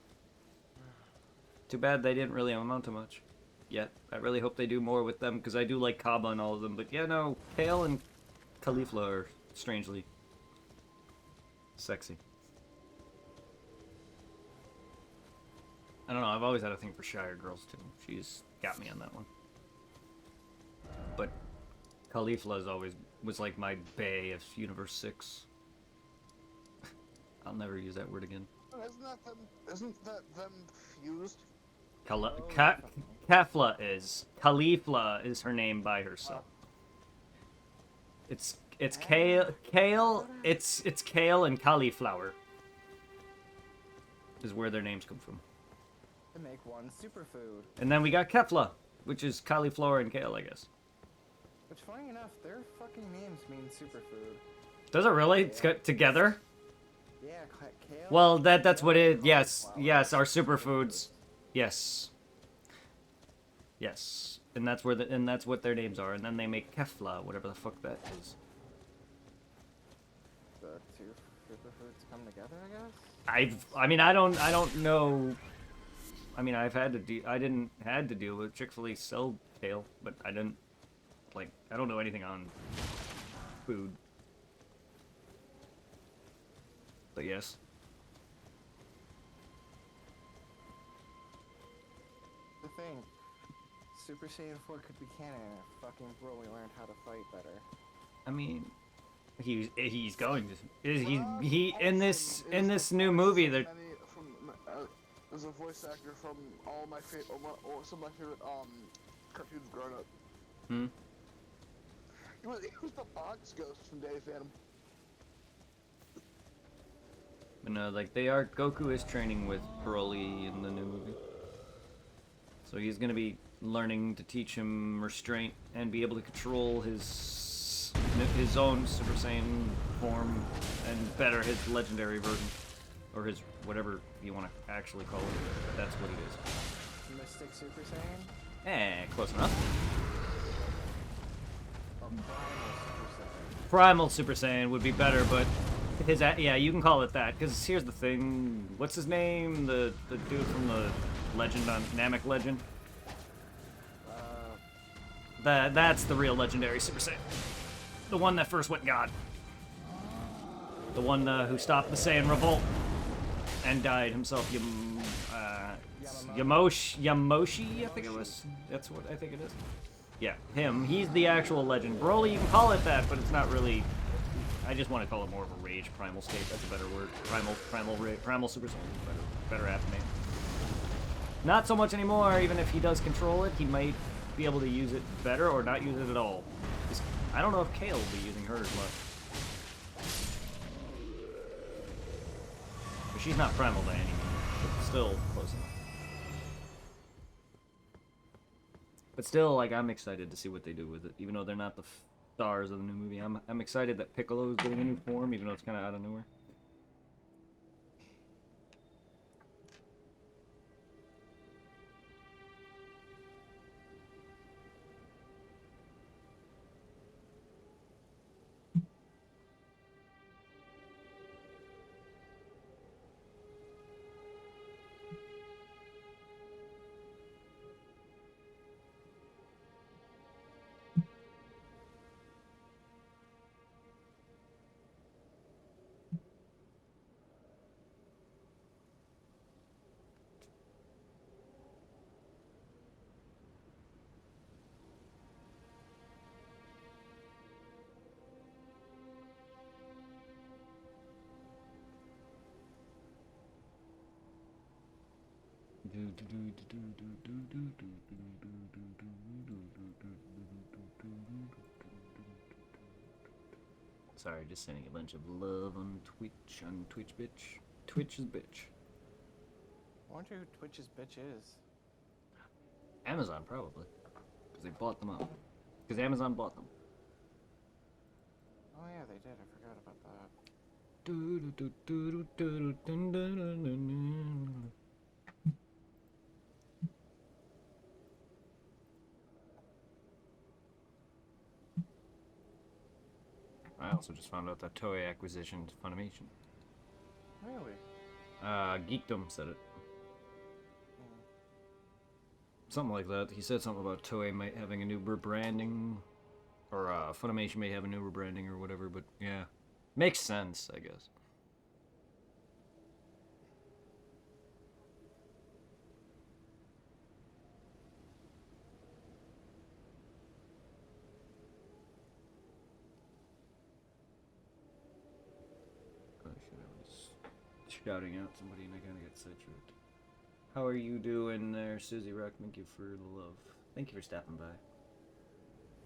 Too bad they didn't really amount to much yet. I really hope they do more with them because I do like Kaba and all of them. But yeah, no, Kale and Caulifla are strangely sexy. I don't know, I've always had a thing for Shire girls too. She's got me on that one. But Caulifla was like my bae of Universe 6. I'll never use that word again. Isn't that them fused? Kefla is. Caulifla is her name by herself. It's Kale. It's Kale and cauliflower. Is where their names come from. To make one superfood. And then we got Kefla, which is cauliflower and kale, I guess. Which, funny enough, their fucking names mean superfood. Does it really? It's got together? Yeah, kale. Well, that's what it. Yes, cauliflower. yes, our superfoods. Yes. Yes, and that's what their names are, and then they make Kefla, whatever the fuck that is. The two superfoods come together, I guess. I mean, I don't know. I mean, I didn't had to deal with Chick-fil-A sell kale, but I didn't I don't know anything on food. But yes. The thing, Super Saiyan 4 could be canon if fucking Broly learned how to fight better. I mean, he's going to he in this new movie that There's a voice actor from all my some of my favorite cartoons growing up. Hmm. He was the Box Ghost from Danny Phantom. But no, Goku is training with Broly in the new movie. So he's gonna be learning to teach him restraint and be able to control his own Super Saiyan form and better his legendary version. Or his whatever you want to actually call it. That's what it is. Mystic Super Saiyan? Close enough. Or Primal Super Saiyan? Primal Super Saiyan would be better, but yeah, you can call it that. Because here's the thing, what's his name? The dude from the Legend on Namek Legend. That's the real legendary Super Saiyan. The one that first went God. The one who stopped the Saiyan revolt and died himself. Yamoshi, I think it was. That's what I think it is. Yeah, him. He's the actual legend. Broly, you can call it that, but it's not really. I just want to call it more of a rage primal state. That's a better word. Primal Super Saiyan. Better apt name. Not so much anymore. Even if he does control it, he might be able to use it better or not use it at all. I don't know if Kale will be using hers much. But she's not primal by any means, but still close enough. But still, I'm excited to see what they do with it, even though they're not the stars of the new movie. I'm excited that Piccolo is getting a new form, even though it's kind of out of nowhere. Sorry, just sending a bunch of love on Twitch, bitch. Twitch is bitch. I wonder who Twitch's bitch is. Amazon, probably. Because they bought them up. Because Amazon bought them. Oh yeah, they did. I forgot about that. I also just found out that Toei acquisition is Funimation. Really? Geekdom said it. Something like that. He said something about Toei might having a new rebranding, or Funimation may have a new rebranding or whatever. But yeah, makes sense, I guess. Shouting out somebody and I kind of get sidetracked. How are you doing there, Susie Rock? Thank you for the love. Thank you for stopping by.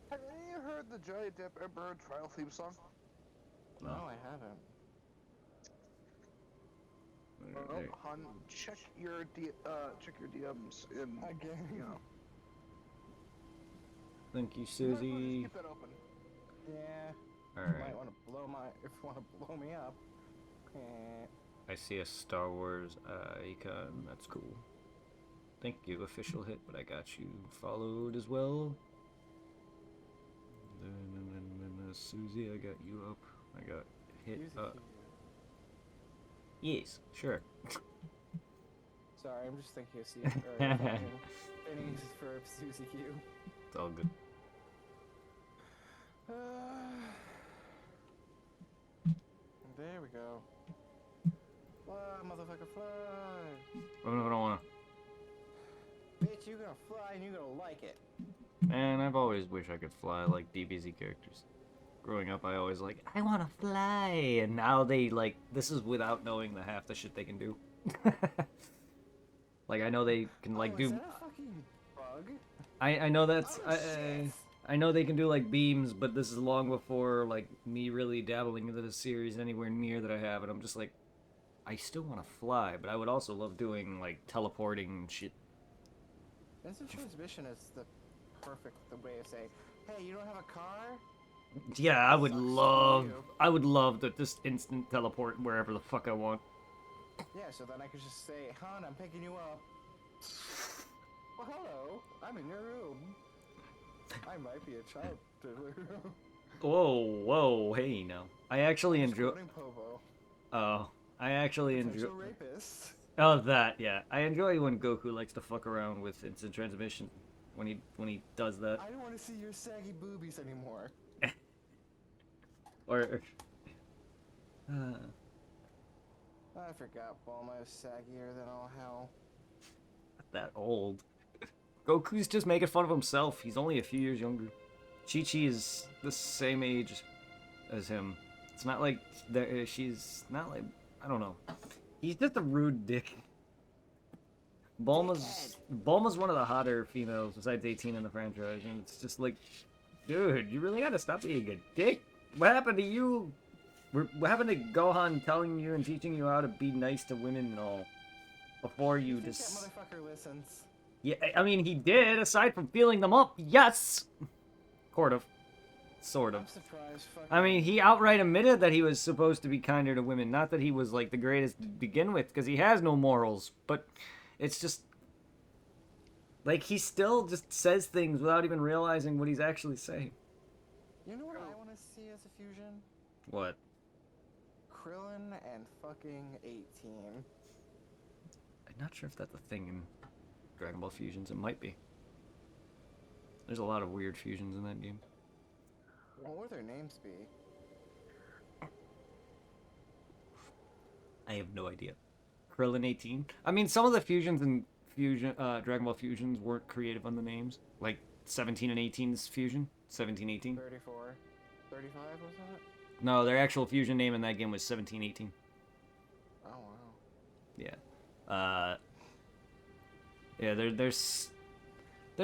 Have you heard the Johnny Depp Emperor Trial theme song? No, I haven't. Well, hon, check your DMs and Again. you know. Thank you, You might as well just Susie. keep that open. Yeah. All You right. might want to blow my. If you want to blow me up. I see a Star Wars icon. That's cool. Thank you, official hit, but I got you followed as well. Susie, I got you up. I got hit up. Yes, sure. Sorry, I'm just thinking of Finney's for Susie Q. It's all good. There we go. Fly, motherfucker, fly! I don't wanna. Bitch, you're gonna fly and you're gonna like it. Man, I've always wished I could fly like DBZ characters. Growing up, I always like, I wanna fly, and now they like, this is without knowing the half the shit they can do. Like, I know they can like Is do. that a fucking bug? I know that's Oh, shit. I know they can do like beams, but this is long before like me really dabbling into the series anywhere near that I have, and I'm just like, I still want to fly, but I would also love doing like teleporting shit. Instant transmission is the perfect way to say, hey, you don't have a car? Yeah, I would Sucks for love, you. I would love to just instant teleport wherever the fuck I want. Yeah, so then I could just say, hon, I'm picking you up. Well, hello, I'm in your room. I might be a child diddler. Whoa, hey now. I actually enjoy. Quoting Povo. Oh, I actually enjoy. Potential rapist. Oh, that, yeah. I enjoy when Goku likes to fuck around with instant transmission when he does that. I don't want to see your saggy boobies anymore. Or I forgot Bulma is saggier than all hell. not that old. Goku's just making fun of himself. He's only a few years younger. Chi-Chi is the same age as him. It's not like she's not like, I don't know. He's just a rude dick. Bulma's one of the hotter females besides 18 in the franchise, and it's just like, dude, you really gotta stop being a dick. What happened to you? What happened to Gohan telling you and teaching you how to be nice to women and all before you think just? that motherfucker listens. Yeah, I mean he did. Aside from feeling them up, yes, sort of. I'm surprised. I mean, he outright admitted that he was supposed to be kinder to women. Not that he was, like, the greatest to begin with, because he has no morals. But it's just... like, he still just says things without even realizing what he's actually saying. You know what I want to see as a fusion? What? Krillin and fucking 18. I'm not sure if that's a thing in Dragon Ball Fusions. It might be. There's a lot of weird fusions in that game. What would their names be? I have no idea. Krillin 18? I mean, some of the fusions in Dragon Ball Fusions weren't creative on the names. Like 17 and 18's fusion. 17, 18. 34. 35 was that? No, their actual fusion name in that game was 1718. Oh, wow. Yeah. Yeah, there's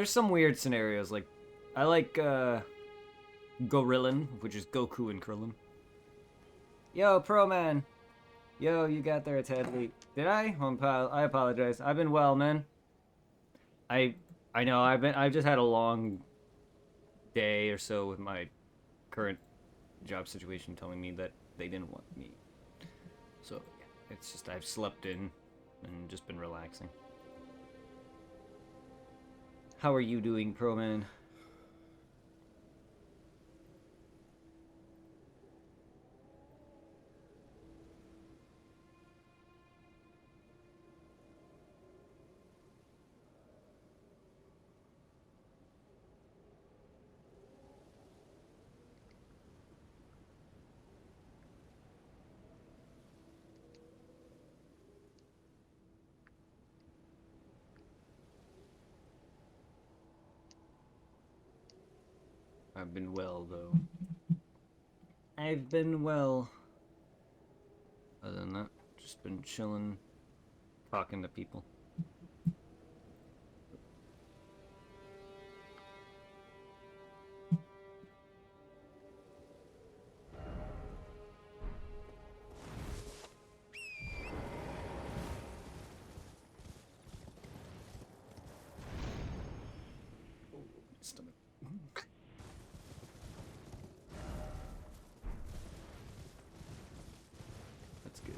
some weird scenarios. Like, I like Gorillin, which is Goku and Krillin. Yo, Pro Man. Yo, you got there a tad late. Did I? I apologize. I've been well, man. I know I've just had a long day or so with my current job situation telling me that they didn't want me. So, yeah, it's just I've slept in and just been relaxing. How are you doing, Pro Man? I've been well, though. I've been well. Other than that, just been chilling, talking to people. Oh, stomach. That's good.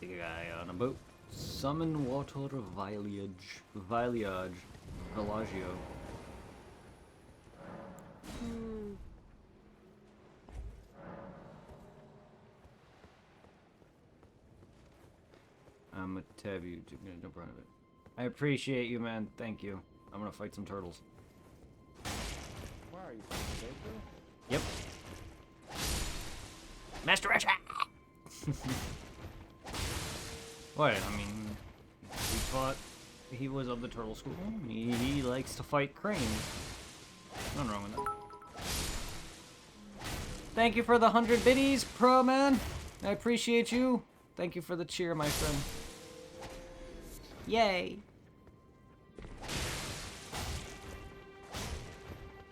Big guy on a boat. Summon water Viliage. Villagio. I'm gonna tab you. No front of it. I appreciate you, man. Thank you. I'm gonna fight some turtles. Why are you fighting Goku? Yep. Master Action! What? I mean, we thought he was of the turtle school. He likes to fight cranes. Nothing wrong with that. Thank you for the 100 biddies, Pro Man. I appreciate you. Thank you for the cheer, my friend. Yay.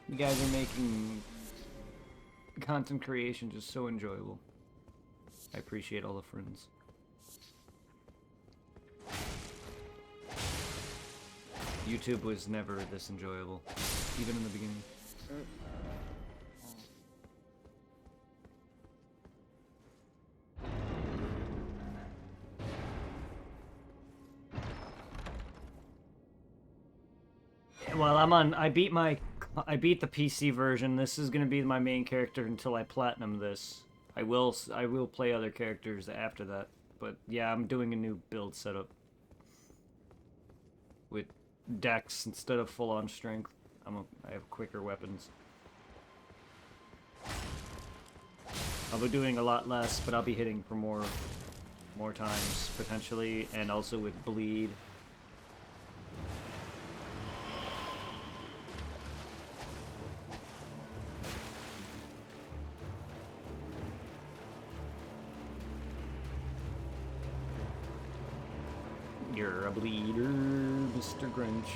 You guys are making content creation just so enjoyable. I appreciate all the friends. YouTube was never this enjoyable, even in the beginning. Well, I beat the PC version. This is gonna be my main character until I platinum this. I will play other characters after that. But yeah, I'm doing a new build setup with dex instead of full-on strength. I have quicker weapons. I'll be doing a lot less, but I'll be hitting for more times potentially, and also with bleed. You're a bleeder, Mr. Grinch.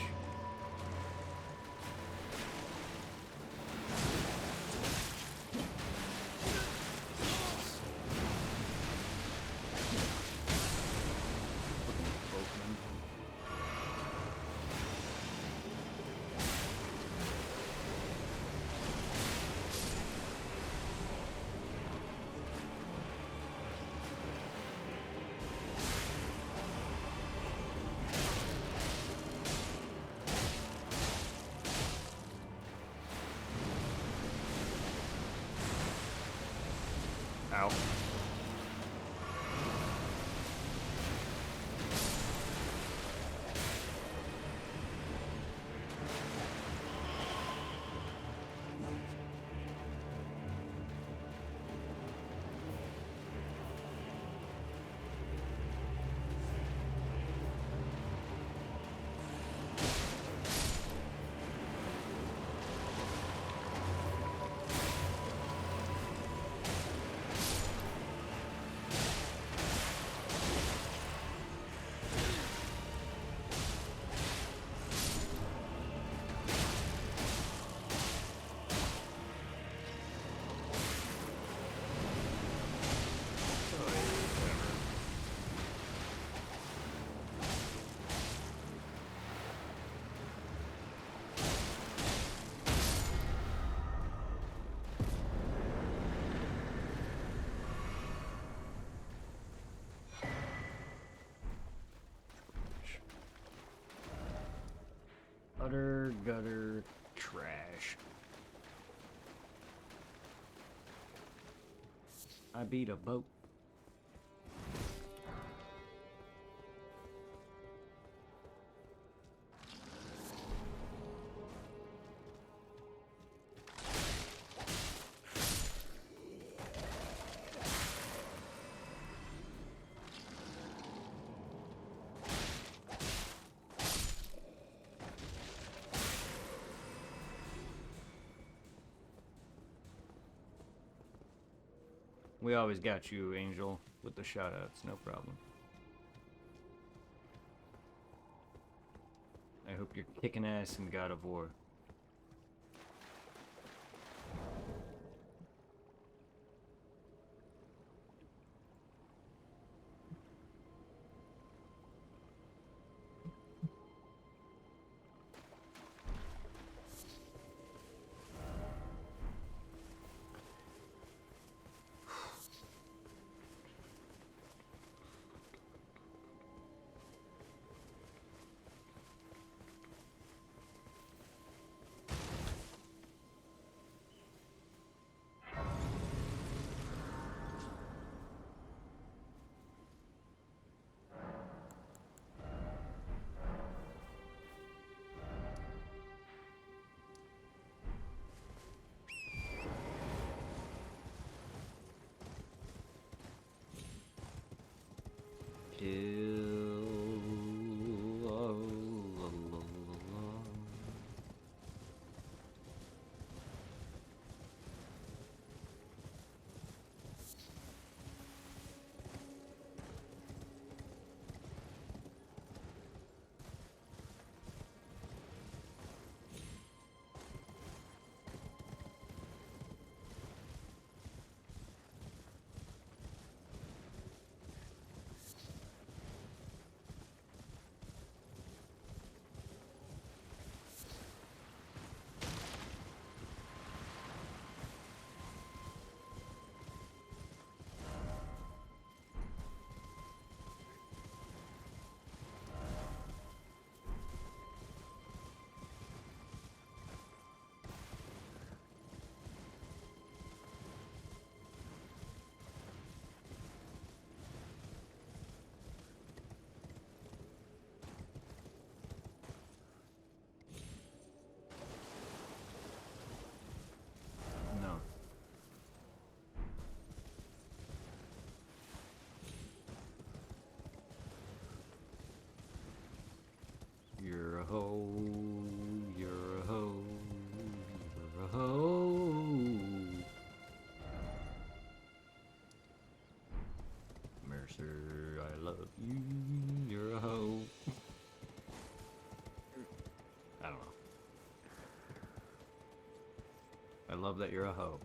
Utter gutter trash. I beat a boat. We always got you, Angel, with the shoutouts, no problem. I hope you're kicking ass in God of War. No. You're a hoe, you're a hoe, you're a hoe. Mercer, I love you, you're a hoe. I don't know. I love that you're a hoe.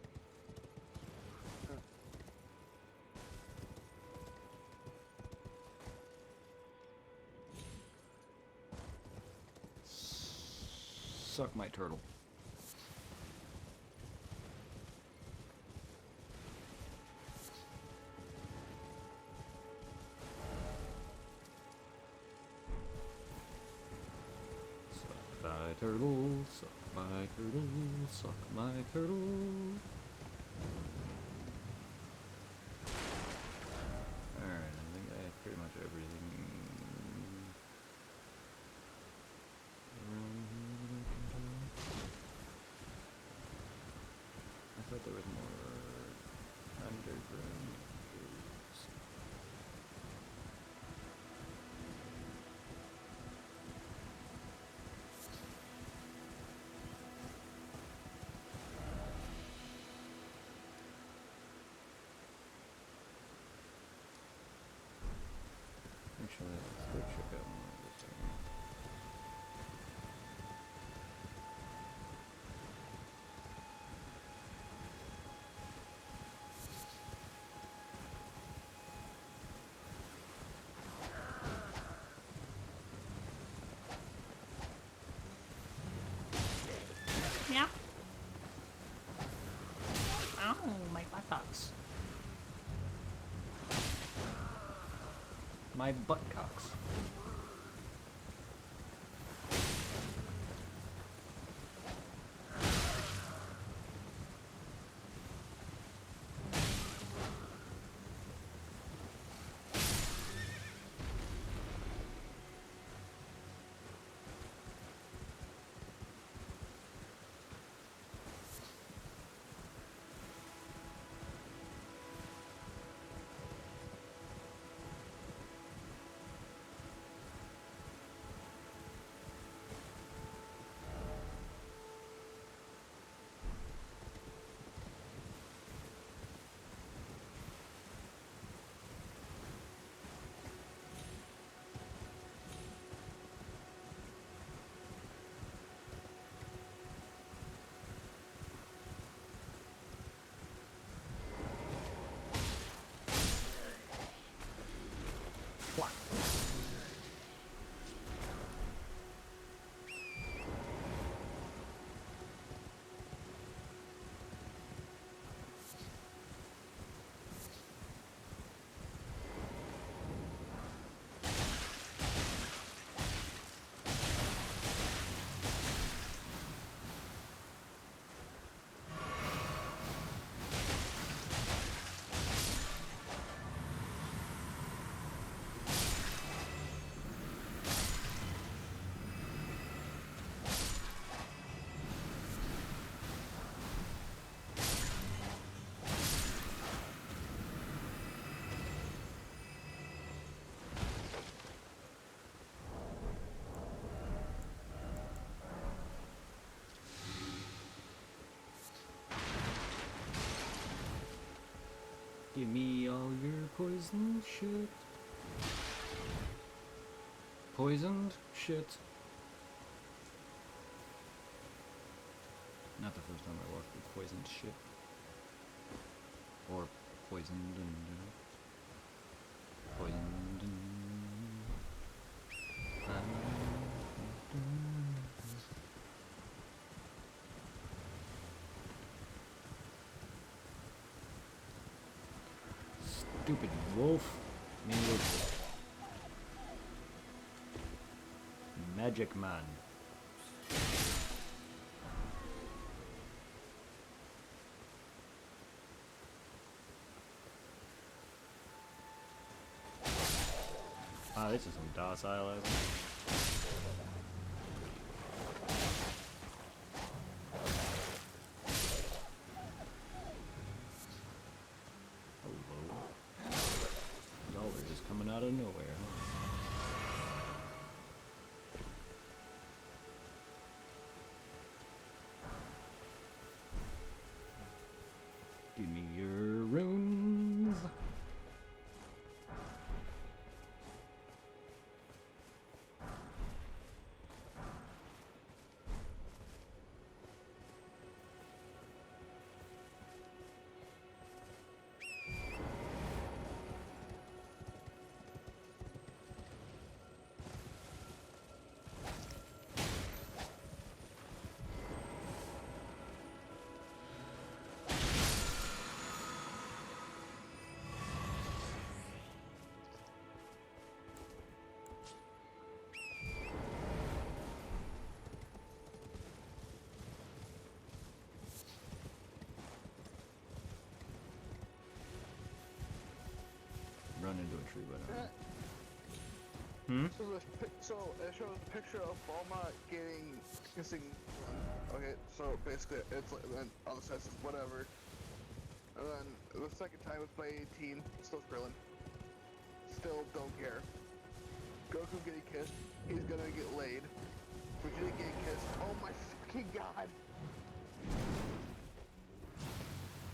Suck my turtle. Suck my turtle, suck my turtle, suck my turtle. Alright, I think I have pretty much everything. I thought there was more underground caves. Actually, let's go check out more of this thing. Yeah. Ow, my buttocks. My buttcocks. Give me all your poison shit. Poisoned shit. Not the first time I walked with poisoned shit. Or poisoned and poisoned and stupid wolf. Magic man. Ah, this is some docile as hello. Y'all are just coming out of nowhere, huh? Give me your runes. Run into a tree, but So it shows a picture of Bulma getting kissing. Okay, so basically it's like then on the side says whatever. And then the second time it's by 18, still Krillin. Still don't care. Goku getting kissed, he's gonna get laid. Vegeta getting kissed, oh my fucking god!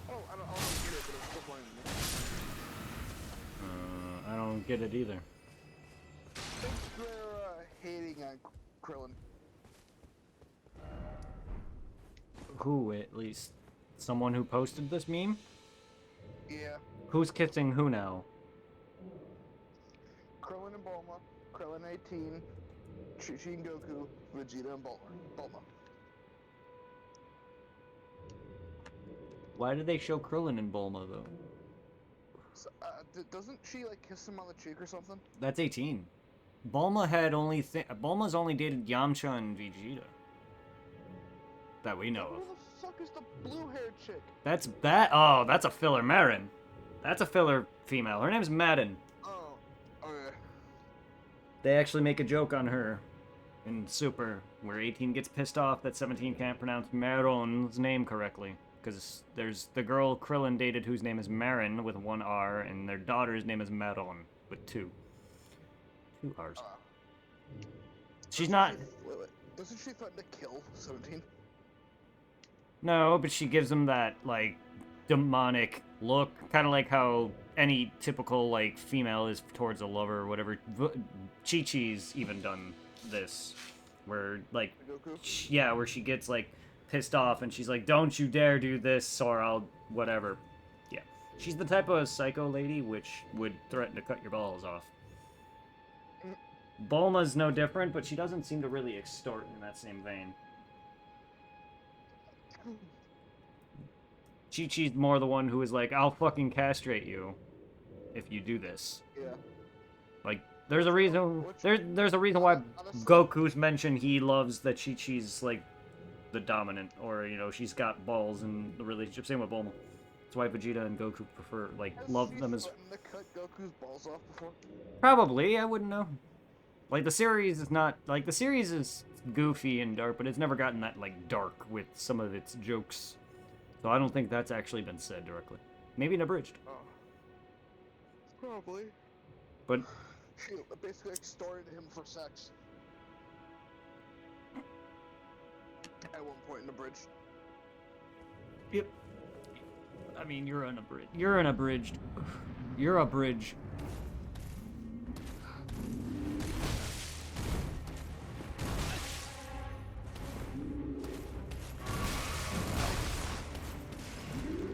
Oh, I don't get it, but it's still playing with me. I don't get it either. Thanks for hating on Krillin. Who, at least? Someone who posted this meme? Yeah. Who's kissing who now? Krillin and Bulma, Krillin 18, Chi and Goku, Vegeta and Bulma. Why did they show Krillin and Bulma, though? So, doesn't she like kiss him on the cheek or something? That's 18. Bulma's only dated Yamcha and Vegeta. That we know Who of. the fuck is the blue-haired chick? That's a filler Marin. That's a filler female. Her name's Madden. Oh, okay. They actually make a joke on her in Super, where 18 gets pissed off that 17 can't pronounce Maron's name correctly. Because there's the girl Krillin dated whose name is Marin with 1 R, and their daughter's name is Maron with 2 R's. She's not... Wait. Doesn't she threaten to kill 17? No, but she gives him that, like, demonic look. Kind of like how any typical, like, female is towards a lover or whatever. Chi-Chi's even done this. Where, like... Goku? Where she gets, like, pissed off and she's like, don't you dare do this or I'll... whatever. Yeah. She's the type of psycho lady which would threaten to cut your balls off. Bulma's no different, but she doesn't seem to really extort in that same vein. Chi-Chi's more the one who is like, I'll fucking castrate you if you do this. Yeah. Like, there's a reason there's a reason why Goku's mentioned he loves that Chi-Chi's like the dominant, or you know, she's got balls in the relationship. Same with Bulma. That's why Vegeta and Goku prefer, like, love them as... Has she threatened to cut Goku's balls off before? Probably, I wouldn't know. Like, the series is not... Like, the series is goofy and dark, but it's never gotten that, like, dark with some of its jokes. So I don't think that's actually been said directly. Maybe in Abridged. Oh. Probably. But... She basically extorted him for sex. At one point in Abridged. Yep. I mean, you're unabridged. You're unabridged. You're a bridge.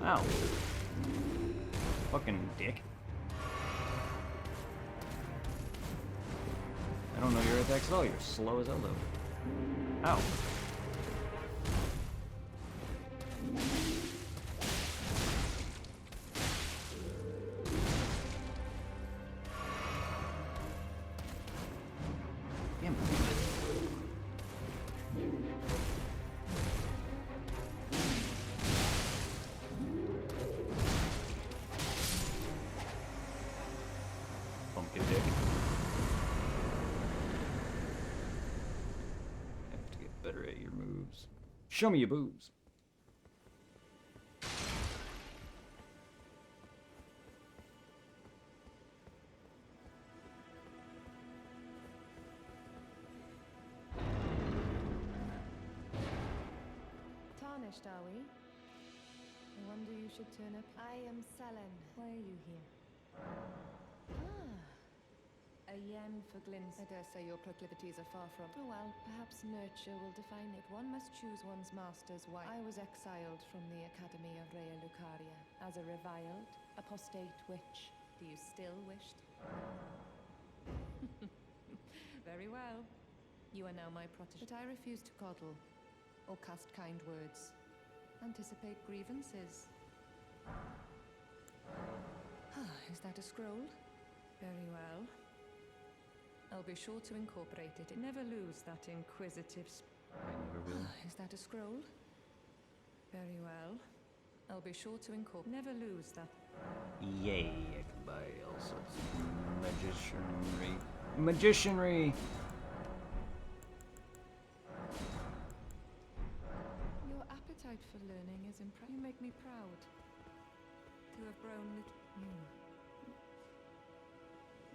Ow. Fucking dick. I don't know your attacks at all. You're slow as hell, though. Ow. Damn it. Pumpkin dick. Have to get better at your moves. Show me your boobs. Tarnished, are we? I wonder you should turn up. I am Selen. Why are you here? Ah, a yen for glints. I dare say your proclivities are far from. Oh well, perhaps nurture will define it. One must choose one's master's wife. I was exiled from the Academy of Rea Lucaria as a reviled, apostate witch. Do you still wish? Very well. You are now my protege. But I refuse to coddle or cast kind words. Anticipate grievances. Is that a scroll? Very well. I'll be sure to incorporate it. Never lose that inquisitive I never will. Is that a scroll? Very well. I'll be sure to incorporate. Never lose that. Yay, I can buy all sorts of magicianry. Magicianry! Your appetite for learning is impressive. You make me proud to have grown little.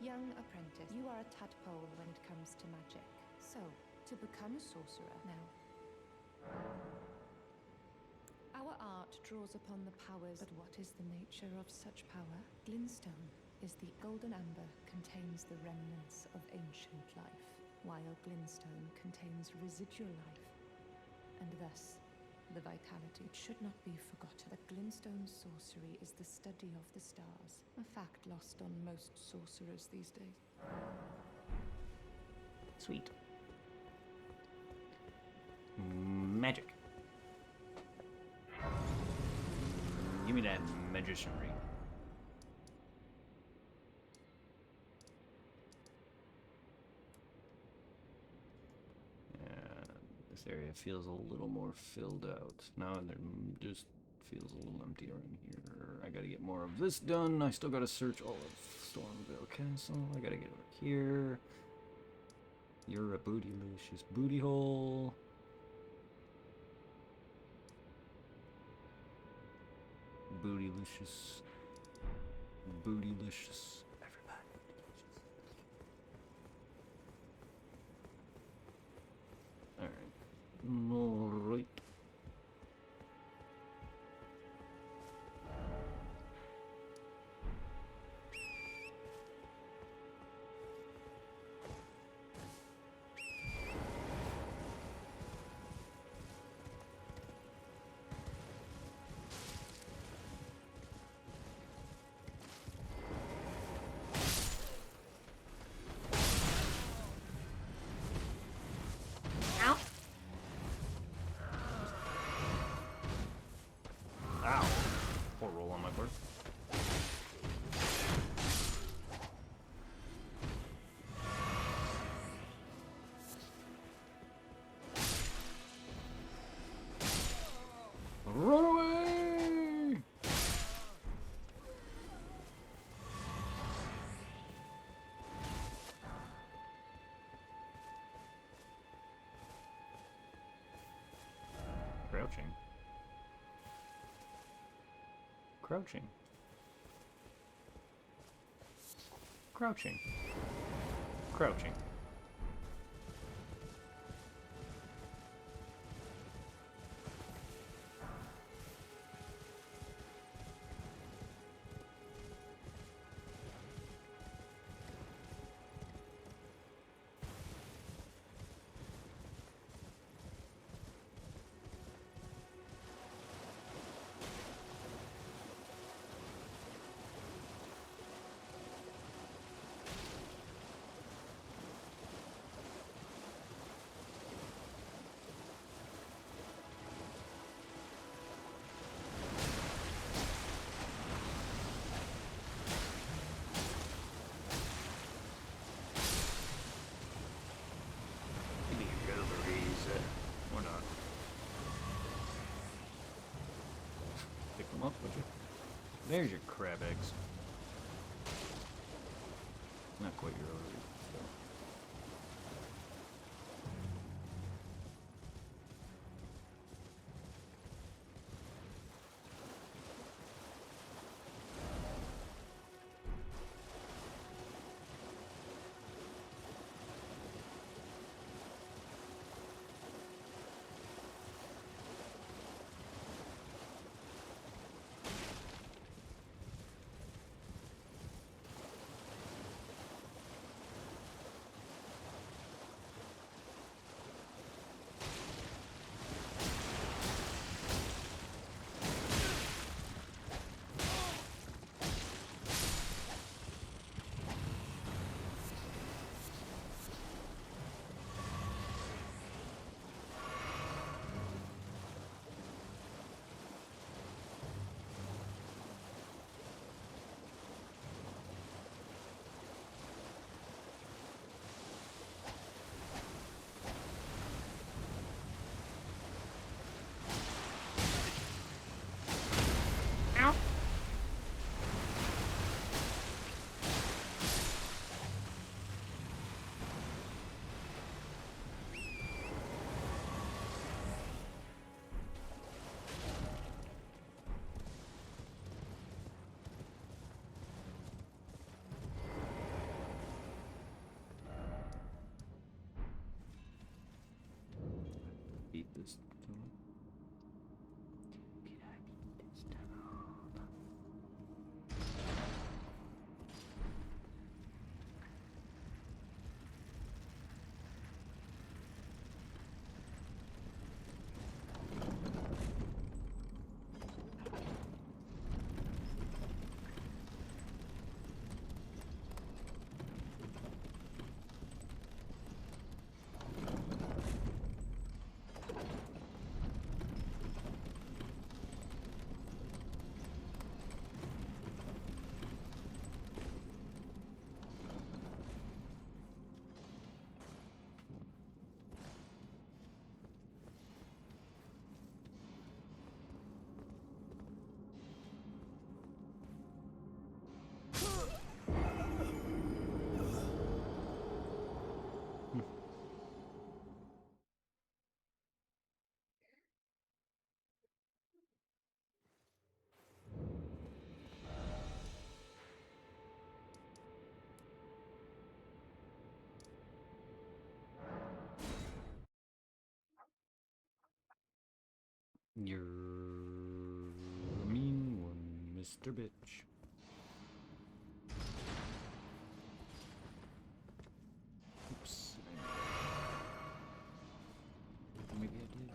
Young apprentice, you are a tadpole when it comes to magic. So, to become a sorcerer now. Our art draws upon the powers, but what is the nature of such power? Glintstone is the golden amber contains the remnants of ancient life, while glintstone contains residual life, and thus the vitality. It should not be forgotten that glintstone sorcery is the study of the stars, a fact lost on most sorcerers these days. Sweet. Magic. Give me that magicianry. This area feels a little more filled out. Now there just feels a little empty around here. I gotta get more of this done. I still gotta search all of Stormville Castle. I gotta get over here. You're a bootylicious booty hole. Bootylicious. Bootylicious. Everybody. Alright. Alright. Ow. Ow. Poor roll on my part. Run away! Crouching. Crouching. Crouching. Crouching. Or not. Pick them up, would you? There's your crab eggs. Not quite your order. Ow. Beat this tunnel. Can I beat this tunnel? You're a mean one, Mr. Bitch. Oops. Maybe I did.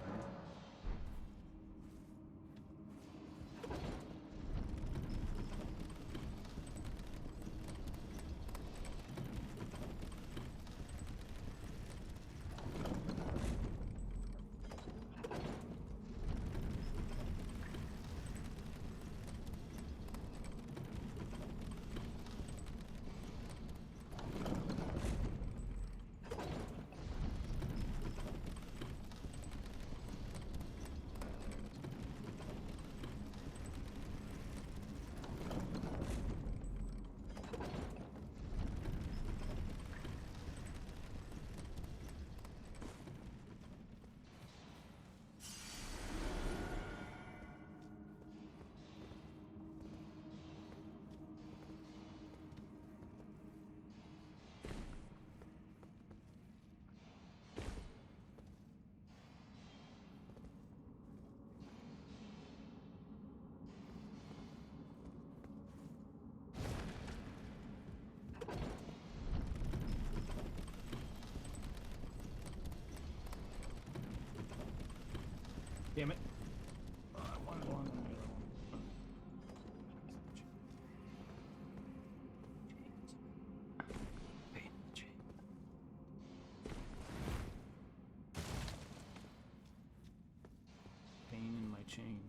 Damn it. I wanted one on the other one. Pain in the chain. Pain in my chain.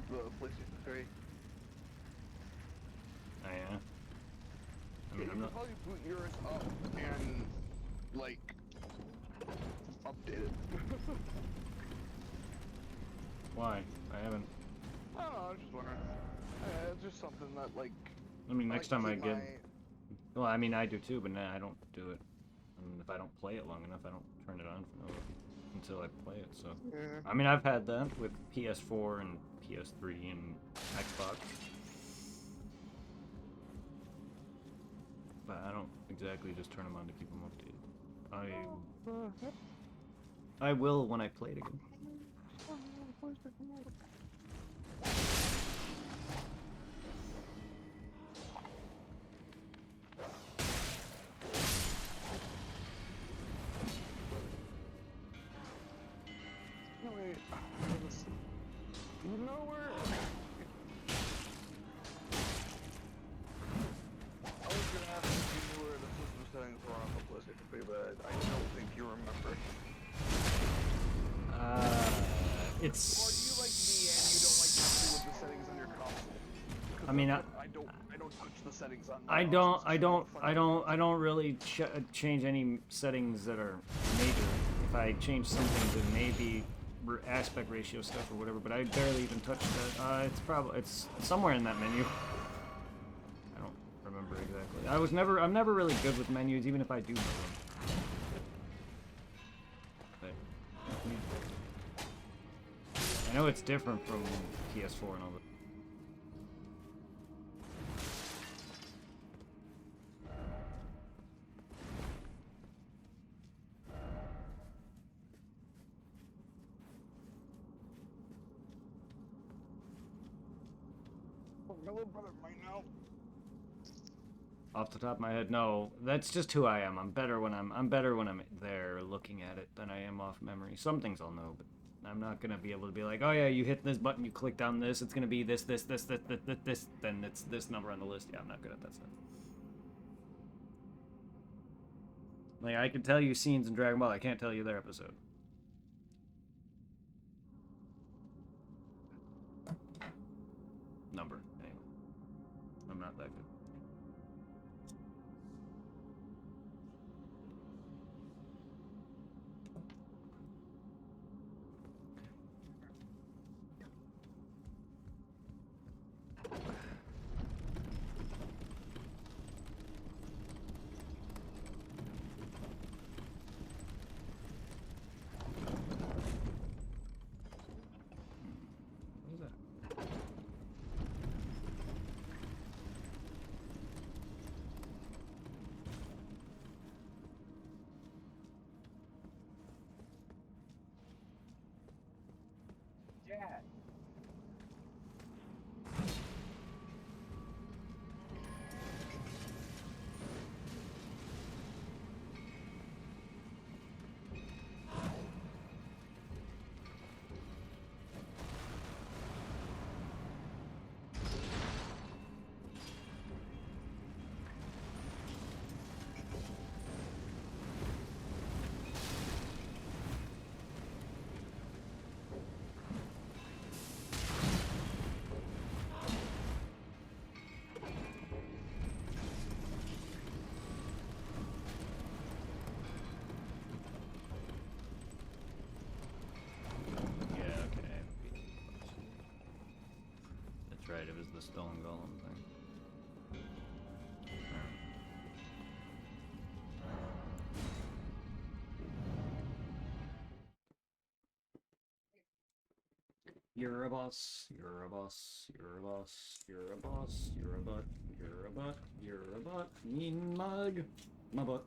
the PlayStation 3. Oh, yeah. I mean, You I'm could not. probably boot yours up and, like, update it. Why? I haven't. I don't know, I was just wondering. It's just something that, like, I mean, next time I keep get. my... Well, I mean, I do too, but nah, I don't do it. And if I don't play it long enough, I don't turn it on for until I play it. So, Yeah. I mean, I've had that with PS4 and PS3 and Xbox, but I don't exactly just turn them on to keep them updated. I will when I play it again. No, wait. You know where... I was gonna ask if you knew where the system settings were on the PlayStation 3, but I don't think you remember. It's. Or you like me and you don't like messing with the settings on your console? 'Cause I mean, that's what I don't touch the settings on my I consoles, don't, it's kinda fun. I don't really change any settings that are major. If I change something, then maybe aspect ratio stuff or whatever. But I barely even touch that. It's somewhere in that menu. I don't remember exactly. I'm never really good with menus, even if I do know them. But, I know it's different from PS4 and all that. My little brother might know. Off the top of my head, no. That's just who I am. I'm better when I'm there looking at it than I am off memory. Some things I'll know, but I'm not gonna be able to be like, oh yeah, you hit this button, you click down this, it's gonna be this, then it's this number on the list. Yeah, I'm not good at that stuff. Like, I can tell you scenes in Dragon Ball, I can't tell you their episode. Number, anyway. I'm not that good. Dad. Right, it was the Stone Golem thing. You're a boss, you're a boss, you're a boss, you're a boss, you're a butt, you're a butt, you're a butt, mean mug, my butt.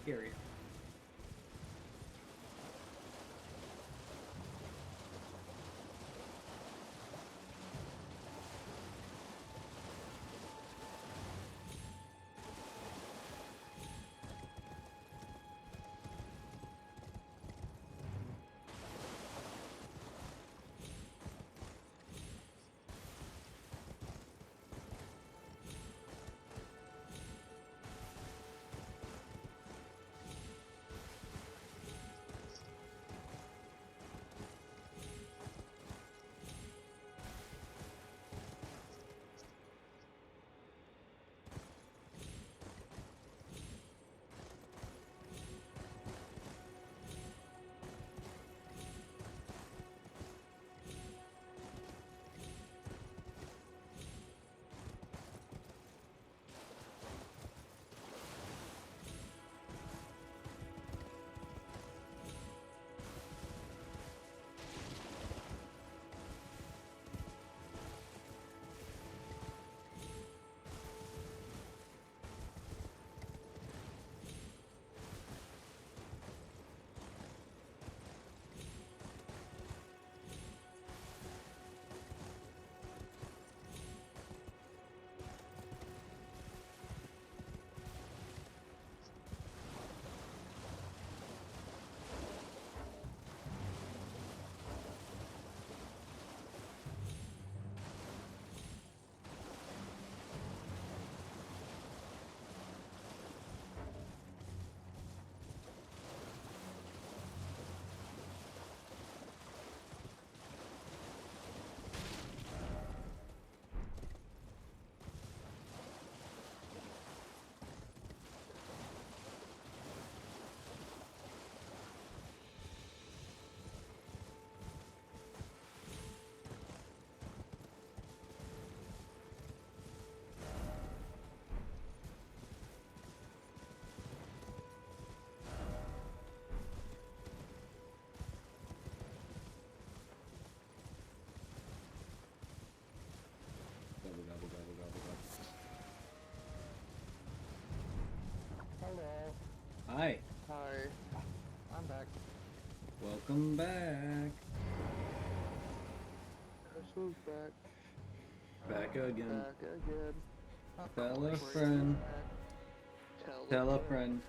area. Hello. Hi. Hi. I'm back. Welcome back. Who's back? Back again. Back again. Tell a Bring friend. back. Tell a friend.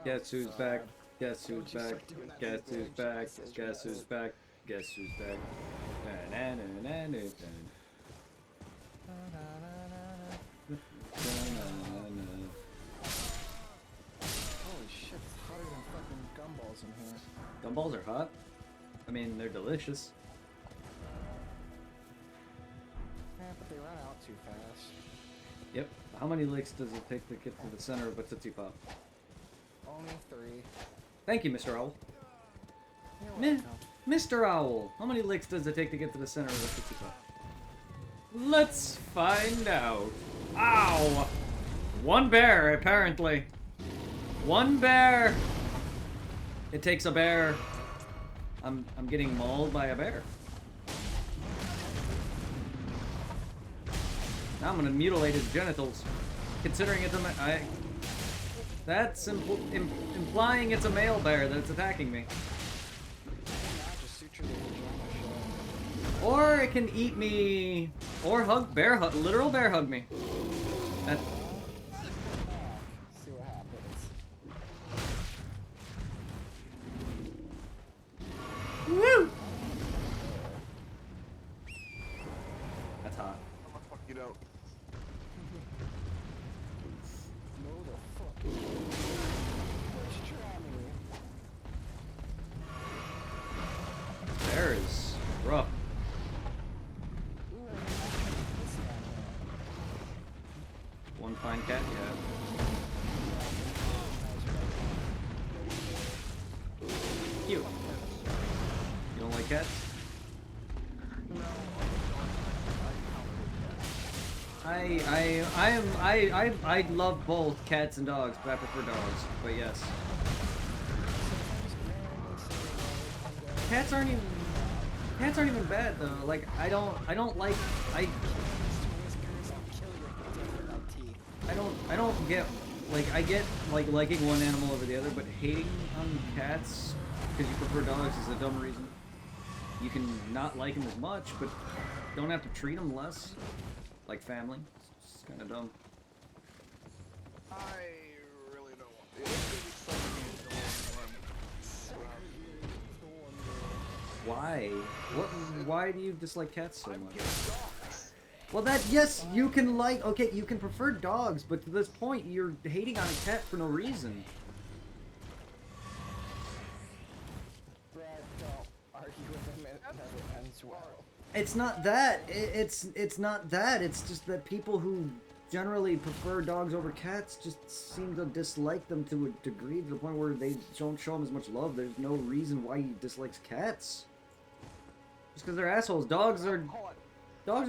Guess who's back? God. Guess who's Don't you back? start doing that Guess to who's me, back? Jesus Guess who's Christ. back? Guess who's back? Na-na-na-na-na-na. Holy shit, it's hotter than fucking gumballs in here. Gumballs are hot. I mean, they're delicious. Yeah, but they run out too fast. Yep. How many licks does it take to get to the center of a Tootsie Pop? Only 3. Thank you, Mr. Owl. You're Meh. welcome. Mr. Owl, how many licks does it take to get to the center of a Tootsie Pop? Let's find out. Ow! One bear, apparently. One bear! It takes a bear. I'm getting mauled by a bear. Now I'm gonna mutilate his genitals. Considering it's a that's implying it's a male bear that's attacking me. Just suture the vagina shut. Or it can eat me. Or literal bear hug me. That, See what happens. woo! That's hot. I'm gonna fuck you out. No the fuck. Let's try me. Bear is rough. Ooh, I didn't actually miss that one. One fine cat, yeah. Cute. You don't like cats? I love both cats and dogs, but I prefer dogs. But yes, cats aren't even bad though. Like I don't like I don't get like, I get, like, liking one animal over the other, but hating on cats because you prefer dogs is a dumb reason. You can not like them as much, but don't have to treat them less. Like family. It's kind of dumb. I really don't want. It's gonna be so many Why? What? Why do you dislike cats so I'm much? getting dogs. Well, that, yes, you can like, okay, you can prefer dogs, but to this point, you're hating on a cat for no reason. Brad, don't argue with him. It never ends well. It's not that. It's not that. It's just that people who generally prefer dogs over cats just seem to dislike them to a degree, to the point where they don't show them as much love. There's no reason why he dislikes cats. Just because they're assholes. Dogs are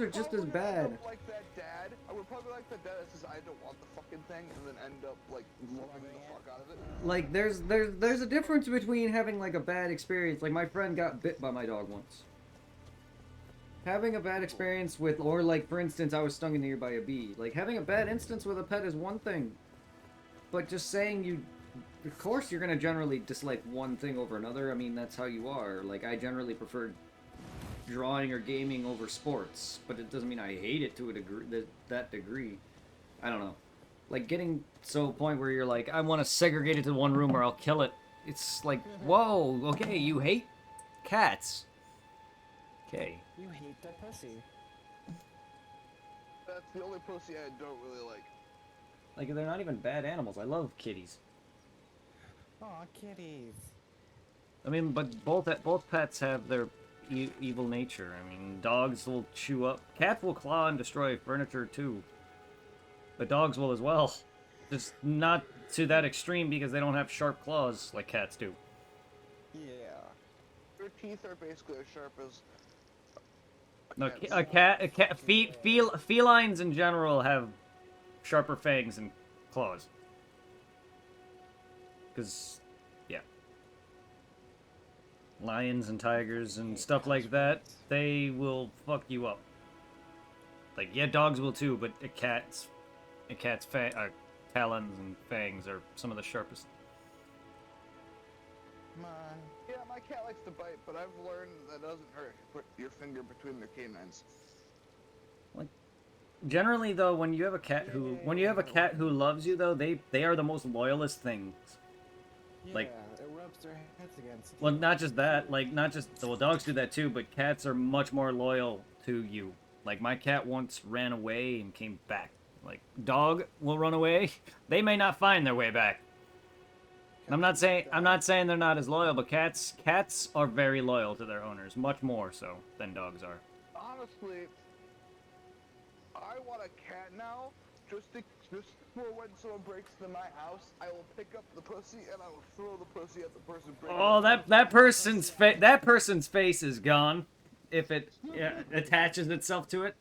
just as bad. Like that dad. I would probably like that dad that says I don't want the fucking thing, and then end up like loving the fuck out of it. Like, there's a difference between having like a bad experience. Like, my friend got bit by my dog once. Having a bad experience with, or like, for instance, I was stung in the ear by a bee. Like, having a bad instance with a pet is one thing. But just saying you, of course you're gonna generally dislike one thing over another. I mean, that's how you are. Like, I generally prefer drawing or gaming over sports. But it doesn't mean I hate it to a degree, that degree. I don't know. Like, getting so a point where you're like, I want to segregate it to one room or I'll kill it. It's like, whoa, okay, you hate cats. Okay. You hate that pussy. That's the only pussy I don't really like. Like, they're not even bad animals. I love kitties. Aw, kitties. I mean, but both pets have their evil nature. I mean, dogs will chew up. Cats will claw and destroy furniture, too. But dogs will as well. Just not to that extreme because they don't have sharp claws like cats do. Yeah. Their teeth are basically as sharp as. No, felines in general have sharper fangs and claws. Because, yeah. Lions and tigers and stuff like that, they will fuck you up. Like, yeah, dogs will too, but a cat's talons and fangs are some of the sharpest. Come on. Yeah, my cat likes to bite, but I've learned that doesn't hurt if you put your finger between their canines. Like, generally though, when you have a cat who loves you though, they are the most loyalist things. Yeah, Like, it rubs their heads against well, you. not just that, like, not just, well, dogs do that too, but cats are much more loyal to you. Like, my cat once ran away and came back. Like, dog will run away, they may not find their way back. I'm not saying they're not as loyal, but cats are very loyal to their owners, much more so than dogs are. Honestly, I want a cat now, just for when someone breaks into my house, I will pick up the pussy and I will throw the pussy at the person breaking. Oh, that person's face is gone if it attaches itself to it.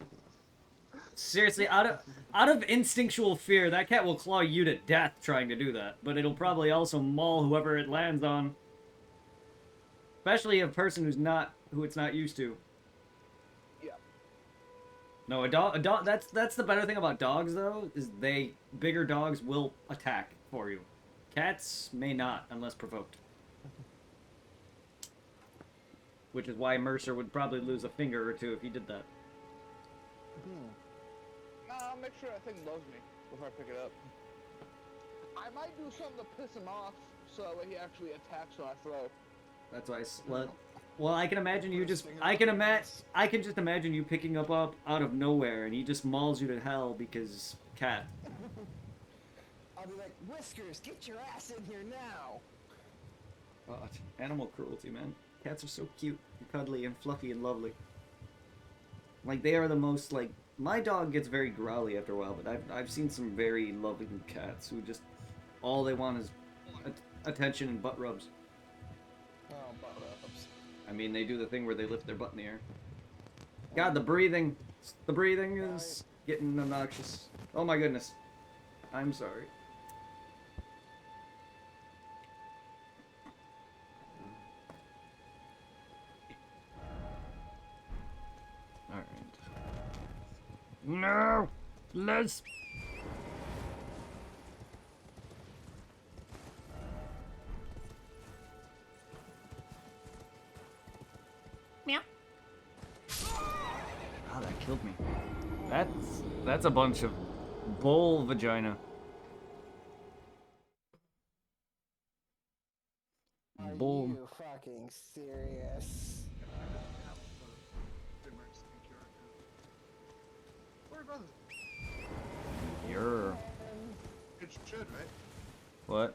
Seriously, out of instinctual fear, that cat will claw you to death trying to do that. But it'll probably also maul whoever it lands on. Especially a person who it's not used to. Yeah. No, a dog. That's the better thing about dogs though, is bigger dogs will attack for you. Cats may not unless provoked. Which is why Mercer would probably lose a finger or two if he did that. I'll make sure that thing loves me before I pick it up. I might do something to piss him off, so that way he actually attacks when I throw. That's why well, I can imagine you just. I can just imagine you picking up out of nowhere, and he just mauls you to hell because cat. I'll be like, Whiskers, get your ass in here now! God, animal cruelty, man. Cats are so cute, and cuddly, and fluffy, and lovely. Like, they are the most, like... My dog gets very growly after a while, but I've seen some very loving cats who just... All they want is attention and butt rubs. Oh, butt rubs. I mean, they do the thing where they lift their butt in the air. God, the breathing is getting obnoxious. Oh my goodness. I'm sorry. Alright. No! Let's... killed me. That's a bunch of bull vagina. Are Bull. you fucking serious? Where does it? You're It should, right? what?